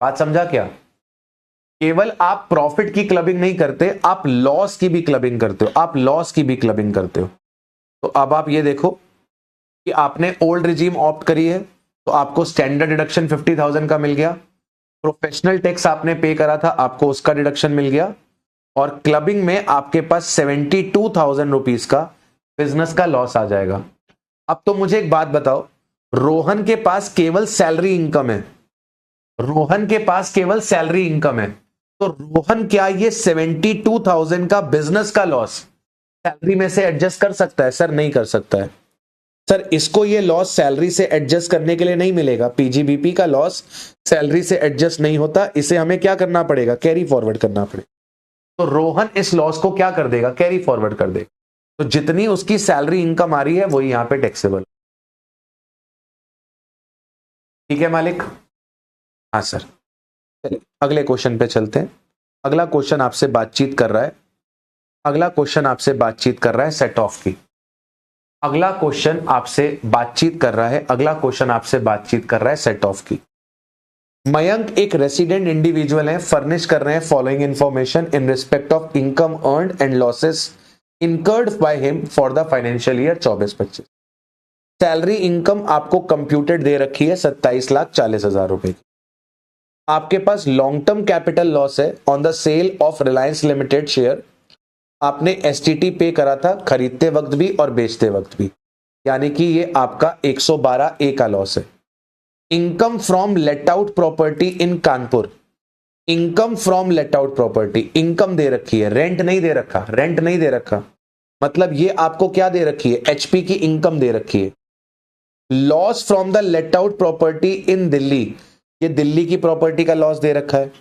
बात समझा क्या? केवल आप प्रॉफिट की क्लबिंग नहीं करते, आप लॉस की भी क्लबिंग करते हो, आप लॉस की भी क्लबिंग करते हो। तो अब आप ये देखो कि आपने ओल्ड रिजीम ऑप्ट करी है तो आपको स्टैंडर्ड डिडक्शन 50,000 का मिल गया, प्रोफेशनल टैक्स आपने पे करा था आपको उसका डिडक्शन मिल गया, और क्लबिंग में आपके पास 72,000 रुपीज का बिजनेस का लॉस आ जाएगा। अब तो मुझे एक बात बताओ, रोहन के पास केवल सैलरी इनकम है, रोहन के पास केवल सैलरी इनकम है, तो रोहन क्या ये 72,000 का बिजनेस का लॉस सैलरी में से एडजस्ट कर सकता है? सर नहीं कर सकता है। सर इसको ये लॉस सैलरी से एडजस्ट करने के लिए नहीं मिलेगा, पीजीबीपी का लॉस सैलरी से एडजस्ट नहीं होता, इसे हमें क्या करना पड़ेगा? कैरी फॉरवर्ड करना पड़ेगा। तो रोहन इस लॉस को क्या कर देगा? कैरी फॉरवर्ड कर देगा। तो जितनी उसकी सैलरी इनकम आ रही है वही यहां पे टैक्सेबल। ठीक है मालिक? हाँ सर। चलिए अगले क्वेश्चन पे चलते हैं। अगला क्वेश्चन आपसे बातचीत कर रहा है, अगला क्वेश्चन आपसे बातचीत कर रहा है सेट ऑफ की। अगला क्वेश्चन आपसे बातचीत कर रहा है, अगला क्वेश्चन आपसे बातचीत कर रहा है सेट ऑफ की। मयंक एक रेसिडेंट इंडिविजुअल है, फर्निश कर रहे हैं following information in respect of income earned and losses incurred by him for the financial year 24-25। Salary income आपको कंप्यूटेड दे रखी है 27,40,000 रुपए की। आपके पास लॉन्ग टर्म कैपिटल लॉस है on the sale of Reliance Limited share आपने एसटीटी पे करा था खरीदते वक्त भी और बेचते वक्त भी, यानी कि ये आपका 112 ए का लॉस है। Income from let out property in Kanpur, income from let out property, income दे रखी है, रेंट नहीं दे रखा, रेंट नहीं दे रखा, मतलब ये आपको क्या दे रखी है, एचपी की इनकम दे रखी है। Loss from the late out property इन दिल्ली, ये दिल्ली की प्रॉपर्टी का लॉस दे रखा है।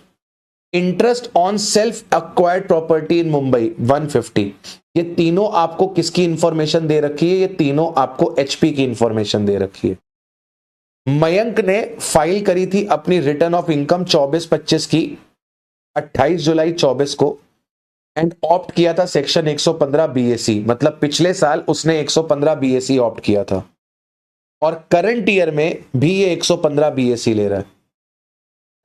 Interest on self acquired property in Mumbai 150, ये तीनों आपको किसकी इंफॉर्मेशन दे रखी है, ये तीनों आपको एचपी की इंफॉर्मेशन दे रखी है। मयंक ने फाइल करी थी अपनी रिटर्न ऑफ इनकम 24-25 की 28 जुलाई 24 को, एंड ऑप्ट किया था सेक्शन 115 बीएसी, मतलब पिछले साल उसने 115 बीएसी ऑप्ट किया था, और करंट ईयर में भी ये 115 बीएसी ले रहा है,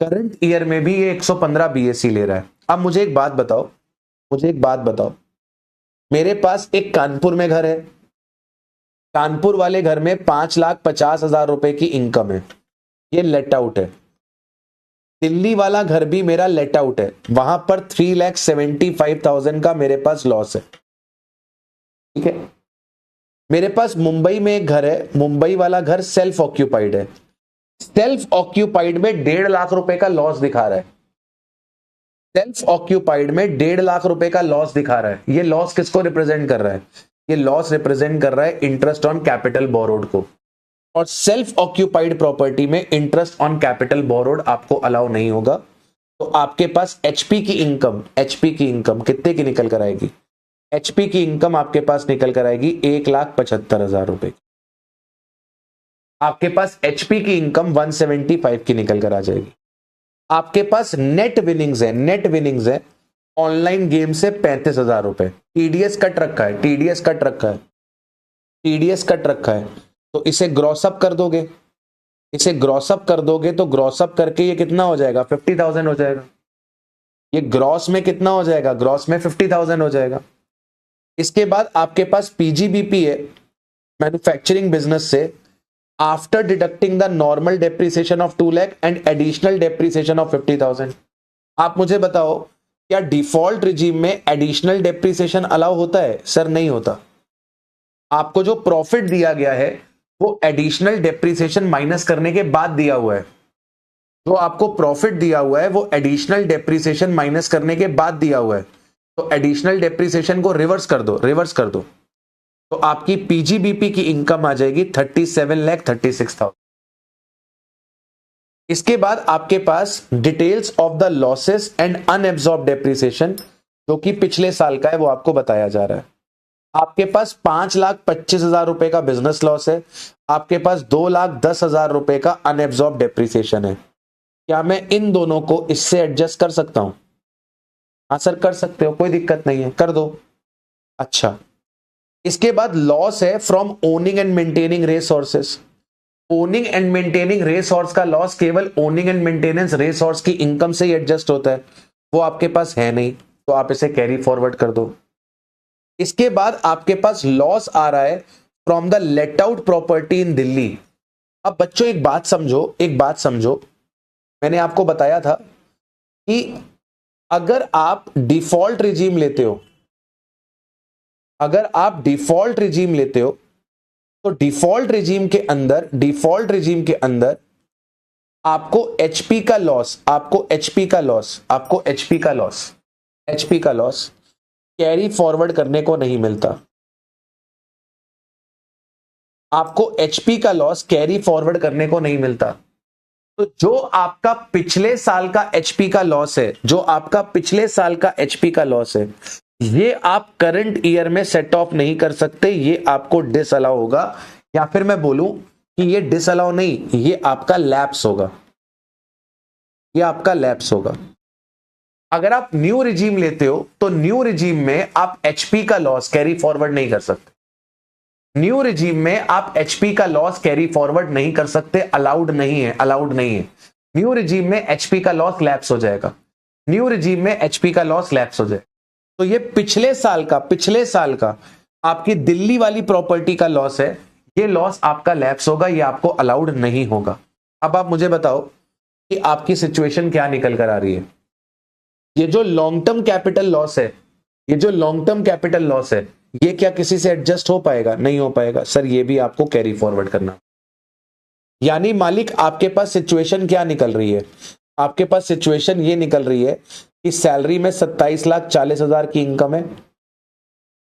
करंट ईयर में भी ये 115 बीएसी ले रहा है। अब मुझे एक बात बताओ, मुझे एक बात बताओ, मेरे पास एक कानपुर में घर है, कानपुर वाले घर में 5,50,000 रुपए की इनकम है, ये लेट आउट है। दिल्ली वाला घर भी मेरा लेट आउट है, वहां पर 3,75,000 का मेरे पास लॉस है, ठीक है। मेरे पास मुंबई में एक घर है, मुंबई वाला घर सेल्फ ऑक्यूपाइड है, सेल्फ ऑक्यूपाइड में 1.5 लाख रुपए का लॉस दिखा रहा है, सेल्फ ऑक्यूपाइड में 1.5 लाख रुपए का लॉस दिखा रहा है। ये लॉस किसको रिप्रेजेंट कर रहा है, ये लॉस रिप्रेजेंट कर रहा है इंटरेस्ट ऑन कैपिटल बोरोड को, और सेल्फ ऑक्यूपाइड प्रॉपर्टी में इंटरेस्ट ऑन कैपिटल बोरोड आपको अलाउ नहीं होगा। तो आपके पास एचपी की इनकम, एचपी की इनकम कितने की निकल कर आएगी, एचपी की इनकम आपके पास निकल कर आएगी 1,75,000 रुपए की, आपके पास एचपी की इनकम 175 की निकल कर आ जाएगी। आपके पास नेट विनिंग्स है, नेट विनिंग्स है ऑनलाइन गेम से 35,000 रुपए, टीडीएस कट रखा है, टीडीएस कट रखा है, टीडीएस कट रखा है, तो इसे ग्रॉसअप कर दोगे, इसे ग्रॉसअप कर दोगे तो ग्रॉसअप करके ये कितना हो जाएगा, 50,000 हो जाएगा। ये ग्रॉस में कितना हो जाएगा, ग्रॉस में 50,000 हो जाएगा। इसके बाद आपके पास पीजीबीपी है मैन्युफैक्चरिंग बिजनेस से, after deducting the normal depreciation of 2 lakh and additional depreciation of 50,000। आप मुझे बताओ क्या डिफॉल्ट रिजीम में एडिशनल डेप्रिसिएशन अलाउ होता है, सर नहीं होता। आपको जो प्रॉफिट दिया गया है वो एडिशनल डेप्रिसिएशन माइनस करने के बाद दिया हुआ है, जो आपको प्रॉफिट दिया हुआ है वो एडिशनल डेप्रिसिएशन माइनस करने के बाद दिया हुआ है, तो एडिशनल डेप्रिसिएशन को रिवर्स कर दो, रिवर्स कर दो, तो आपकी पीजीबीपी की इनकम आ जाएगी 37,36,000। इसके बाद आपके पास details of the losses and unabsorbed depreciation जो कि पिछले साल का है वो आपको बताया जा रहा है। आपके पास 5,25,000 रुपए का बिजनेस लॉस है, आपके पास 2,10,000 रुपए का अनएब्सॉर्ब डेप्रिसिएशन है। क्या मैं इन दोनों को इससे एडजस्ट कर सकता हूं, हाँ सर कर सकते हो, कोई दिक्कत नहीं है, कर दो। अच्छा, इसके बाद लॉस है from owning and maintaining resources. Owning and maintaining resource का लॉस केवल ओनिंग एंड मेंटेनेंस रिसोर्स की इनकम से ही एडजस्ट होता है, वो आपके पास है नहीं, तो आप इसे कैरी फॉरवर्ड कर दो। इसके बाद आपके पास लॉस आ रहा है from the late out property इन दिल्ली। अब बच्चों एक बात समझो, एक बात समझो, मैंने आपको बताया था कि अगर आप डिफॉल्ट रिजीम लेते हो, अगर आप डिफॉल्ट रिजीम लेते हो तो डिफॉल्ट रिजीम के अंदर, डिफॉल्ट रिजीम के अंदर आपको एचपी का लॉस, आपको एचपी का लॉस, आपको एचपी का लॉस, एचपी का लॉस कैरी फॉरवर्ड करने को नहीं मिलता। आपको एचपी का लॉस कैरी फॉरवर्ड करने को नहीं मिलता। तो जो आपका पिछले साल का एचपी का लॉस है, जो आपका पिछले साल का एचपी का लॉस है, ये आप करंट ईयर में सेट ऑफ नहीं कर सकते, ये आपको डिसअलाउ होगा, या फिर मैं बोलूं कि ये डिसअलाउ नहीं, ये आपका लैप्स होगा, ये आपका लैप्स होगा। अगर आप न्यू रिजीम लेते हो तो न्यू रिजीम में आप एचपी का लॉस कैरी फॉरवर्ड नहीं कर सकते, न्यू रिजीम में आप एचपी का लॉस कैरी फॉरवर्ड नहीं कर सकते, अलाउड नहीं है, अलाउड नहीं है। न्यू रिजीम में एचपी का लॉस लैप्स हो जाएगा, न्यू रिजीम में एचपी का लॉस लैप्स हो जाएगा। तो ये पिछले साल का, पिछले साल का आपकी दिल्ली वाली प्रॉपर्टी का लॉस है, ये लॉस आपका लैप्स होगा, ये आपको अलाउड नहीं होगा। अब आप मुझे बताओ कि आपकी सिचुएशन क्या निकल कर आ रही है। ये जो लॉन्ग टर्म कैपिटल लॉस है, ये जो लॉन्ग टर्म कैपिटल लॉस है, ये क्या किसी से एडजस्ट हो पाएगा? नहीं हो पाएगा सर, ये भी आपको कैरी फॉरवर्ड करना। यानी मालिक आपके पास सिचुएशन क्या निकल रही है? आपके पास सिचुएशन ये निकल रही है कि सैलरी में 27,40,000 की इनकम है,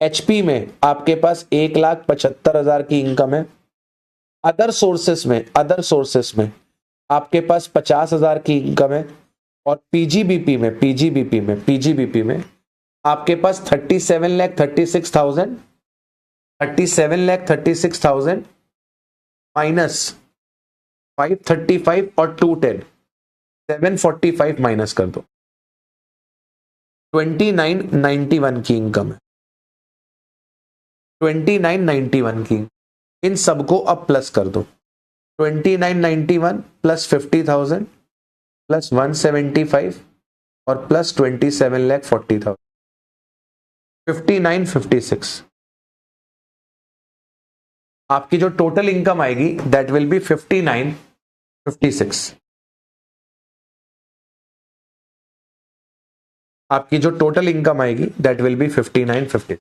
एचपी में आपके पास 1,75,000 की इनकम है, अदर सोर्सेस में आपके पास 50,000 की इनकम है, और पीजीबीपी में आपके पास 37,36,000 माइनस 535 और 210, 745 माइनस कर दो, 2991 की इनकम है, 2991 की। इन सबको अब प्लस कर दो, 2991 प्लस 50,000 प्लस 175 और प्लस 27,40,000, 5956। आपकी जो टोटल इनकम आएगी दैट विल बी 5956। आपकी जो टोटल इनकम आएगी दैट विल बी 5950।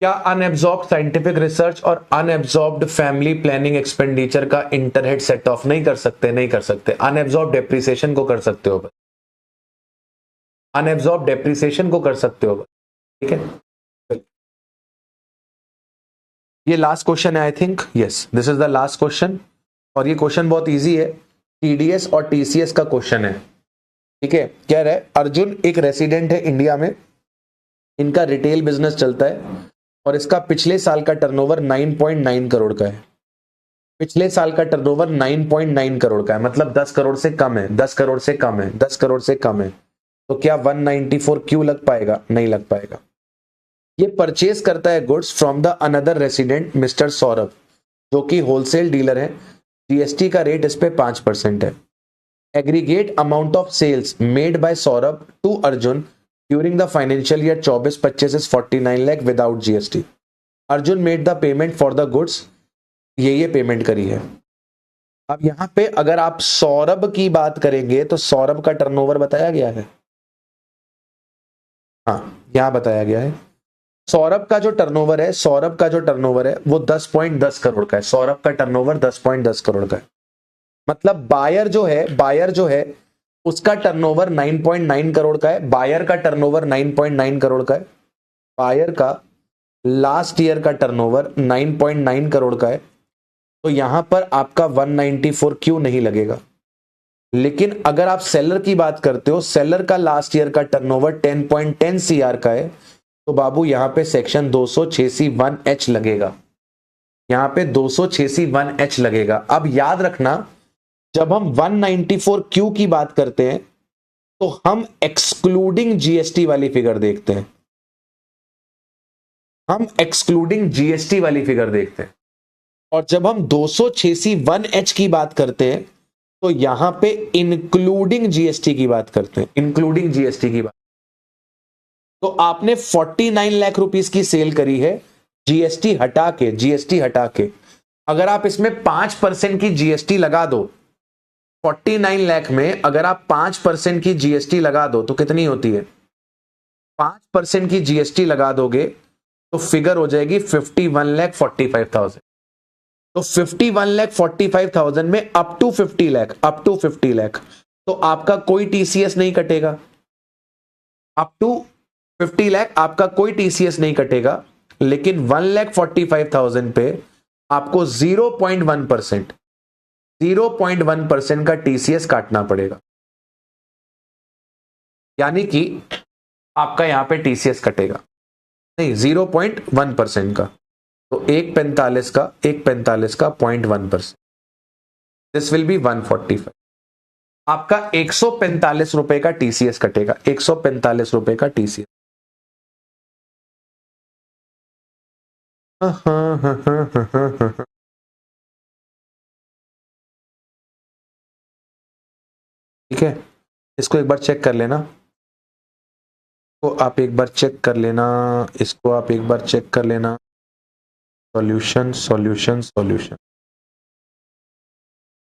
क्या अनएब्जॉर्ब्ड साइंटिफिक रिसर्च और अनएब्जॉर्ब्ड फैमिली प्लानिंग एक्सपेंडिचर का इंटरहेड सेट ऑफ नहीं कर सकते? नहीं कर सकते। अनएब्जॉर्ब्ड डेप्रिसिएशन को कर सकते हो, अनएब्जॉर्ब्ड डेप्रिसिएशन को कर सकते हो, ठीक है। ये लास्ट क्वेश्चन है I think, yes this is the last question, और ये क्वेश्चन बहुत इजी है, टीडीएस और टीसीएस का क्वेश्चन है, ठीक है। कह रहा है अर्जुन एक रेसिडेंट है इंडिया में, इनका रिटेल बिजनेस चलता है और इसका पिछले साल का टर्नओवर 9.9 करोड़ का है। पिछले साल का टर्नओवर 9.9 करोड़ का है, मतलब 10 करोड़ से कम है, 10 करोड़ से कम है, 10 करोड़ से कम है। तो क्या 194 क्यों लग पाएगा? नहीं लग पाएगा। ये परचेज करता है goods from the another resident mister Saurabh, जो कि होलसेल डीलर है। जीएसटी का रेट इस पे 5% है। Aggregate amount of sales made by Saurabh to Arjun during the financial year 24-25 is 49 lakh without GST. Arjun made the payment for the goods, ये पेमेंट करी है। अब यहां पे अगर आप सौरभ की बात करेंगे तो सौरभ का टर्नओवर बताया गया है, हाँ यहां बताया गया है। सौरभ का जो टर्नओवर है वो 10.10 करोड़ का है। सौरभ का टर्नओवर 10.10 करोड़ का है। मतलब बायर जो है उसका टर्नओवर 9.9 करोड़ का है। बायर का टर्नओवर 9.9 करोड़ का है। बायर का लास्ट ईयर का टर्नओवर 9.9 करोड़ का है। तो यहां पर आपका 194 क्यों नहीं लगेगा। लेकिन अगर आप सेलर की बात करते हो, सेलर का लास्ट ईयर का टर्नओवर 10.10 सीआर का है, तो बाबू यहां पे सेक्शन 286(1)(h लगेगा। यहां पे 286(1)(h लगेगा। अब याद रखना, जब हम 194 क्यू की बात करते हैं तो हम एक्सक्लूडिंग जीएसटी वाली फिगर देखते हैं। और जब हम 286(1)(h की बात करते हैं तो यहां पे इंक्लूडिंग जीएसटी की बात करते हैं। तो आपने 49 लाख रुपीस की सेल करी है जीएसटी हटा के। अगर आप इसमें 5% की जीएसटी लगा दो, 49 लाख में अगर आप 5% की जीएसटी लगा दो तो कितनी होती है? 5% की जीएसटी लगा दोगे तो फिगर हो जाएगी 51,45,000। तो 51,45,000 में अप टू 50 लाख, तो आपका कोई टीसीएस नहीं कटेगा। अप टू 50 लाख आपका कोई टीसीएस नहीं कटेगा, लेकिन 1,45,000 पे आपको 0.1% का टीसीएस काटना पड़ेगा। यानी कि आपका यहां पे टीसीएस कटेगा नहीं, 0.1% का। तो 145 का 0.1%, दिस विल बी 145। आपका 145 रुपए का टीसीएस कटेगा, 145 रुपए का टीसीएस। ठीक है, इसको एक बार चेक कर लेना, इसको आप एक बार चेक कर लेना, सॉल्यूशन।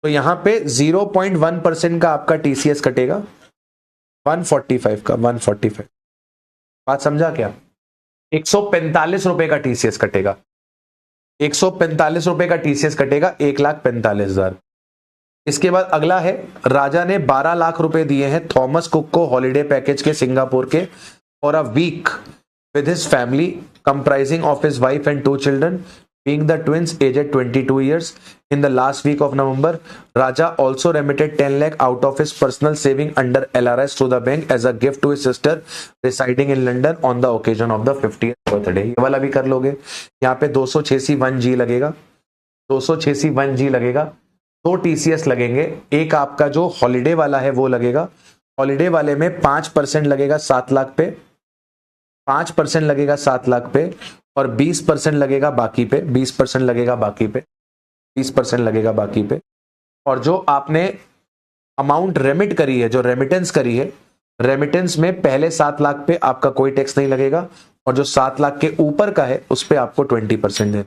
तो यहां पे 0.1% का आपका टीसीएस कटेगा, 145 का 145। बात समझा क्या? 145 रुपए का टीसीएस कटेगा, 145 रुपए का टीसीएस कटेगा, 1,45,000। इसके बाद अगला है, राजा ने 12 लाख रुपए दिए हैं थॉमस कुक को हॉलिडे पैकेज के सिंगापुर के for a week with his family comprising of his wife and 2 children, being the twins aged 22 years. In the last week of November, Raja also remitted 10 lakh out of his personal saving under LRS to the bank as a gift to his sister residing in London on the occasion of the 50th birthday. ये वाला भी कर लोगे। यहाँ पे 286 1G लगेगा, 286 1G लगेगा, 2 TCS लगेंगे, एक आपका जो हॉलीडे वाला है वो लगेगा। हॉलीडे वाले में 5% लगेगा 7 लाख पे, 5% लगेगा 7 लाख पे, और 20% लगेगा बाकी पे, 20% लगेगा बाकी पे, 20% लगेगा बाकी पे। और जो आपने अमाउंट रेमिट करी है, जो रेमिटेंस करी है, रेमिटेंस में पहले 7 लाख पे आपका कोई टैक्स नहीं लगेगा, और जो 7 लाख के ऊपर का है उस पे आपको 20% देना।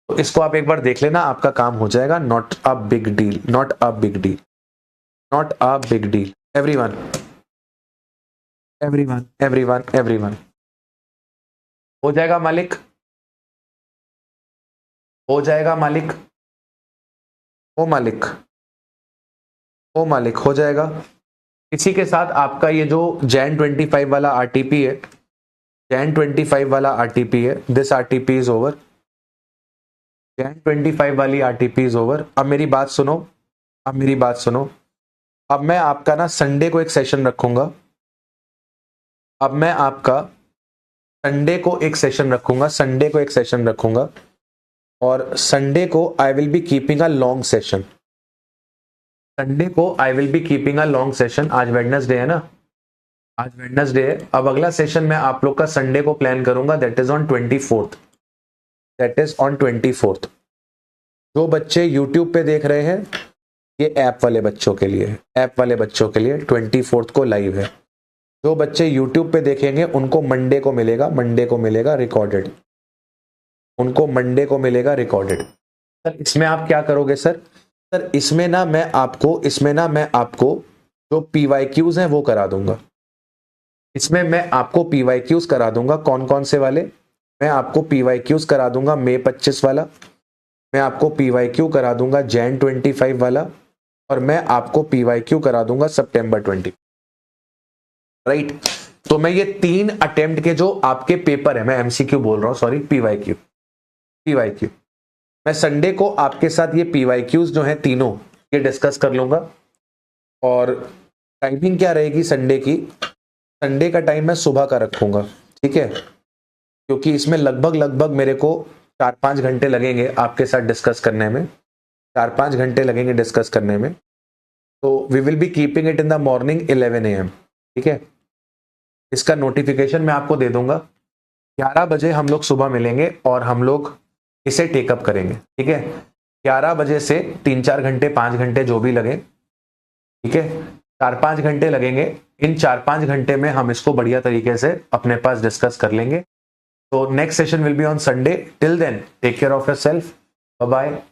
तो इसको आप एक बार देख लेना, आपका काम हो जाएगा। Not a big deal, not a big deal, not a big deal. Everyone everyone everyone everyone, हो जाएगा मालिक, हो जाएगा मालिक, ओ मालिक, ओ मालिक, हो जाएगा। इसी के साथ आपका ये जो जैन 25 वाला आरटीपी है, जैन 25 वाला आरटीपी है, this RTP is over, Jain 25 वाली आरटीपी इज ओवर। अब मेरी बात सुनो, अब मेरी बात सुनो। अब मैं आपका ना संडे को एक सेशन रखूंगा, अब मैं आपका संडे को एक सेशन रखूंगा, संडे को एक सेशन रखूंगा, और संडे को I will be keeping a long session, Sunday को I will be keeping a long session. आज वेडनेसडे है ना, आज वेडनेसडे है। अब अगला सेशन मैं आप लोग का संडे को प्लान करूंगा, that is on 24th, that is on 24th। जो बच्चे यूट्यूब पे देख रहे हैं, ये ऐप वाले बच्चों के लिए, ऐप वाले बच्चों के लिए 24th को लाइव है। जो बच्चे YouTube पे देखेंगे उनको मंडे को मिलेगा, मंडे को मिलेगा रिकॉर्डेड, उनको मंडे को मिलेगा रिकॉर्डेड। सर इसमें आप क्या करोगे सर? सर इसमें ना मैं आपको जो PYQs हैं वो करा दूंगा, इसमें मैं आपको PYQs करा दूंगा। कौन कौन से वाले? मैं आपको PYQs करा दूंगा मई 25 वाला, मैं आपको PYQ करा दूंगा जैन 25 वाला, और मैं आपको PYQ करा दूंगा सितंबर 20। राइट तो मैं ये 3 अटेम्प्ट के जो आपके पेपर है, मैं MCQ बोल रहा हूं, सॉरी, PYQ, मैं संडे को आपके साथ ये PYQs जो हैं तीनों ये डिस्कस कर लूंगा। और टाइमिंग क्या रहेगी संडे की? संडे का टाइम मैं सुबह का रखूंगा, ठीक है, क्योंकि इसमें लगभग मेरे को 4-5 घंटे लगेंगे आपके साथ डिस्कस करने में, 4-5 घंटे लगेंगे डिस्कस करने में। तो we will be keeping it in the morning 11 AM, ठीक है। इसका नोटिफिकेशन मैं आपको दे दूंगा, 11 बजे हम लोग सुबह मिलेंगे और हम लोग इसे टेकअप करेंगे, ठीक है। 11 बजे से 3-4 घंटे 5 घंटे जो भी लगे, ठीक है, 4-5 घंटे लगेंगे। इन 4-5 घंटे में हम इसको बढ़िया तरीके से अपने पास डिस्कस कर लेंगे। तो next session will be on Sunday. Till then take care of yourself, bye bye.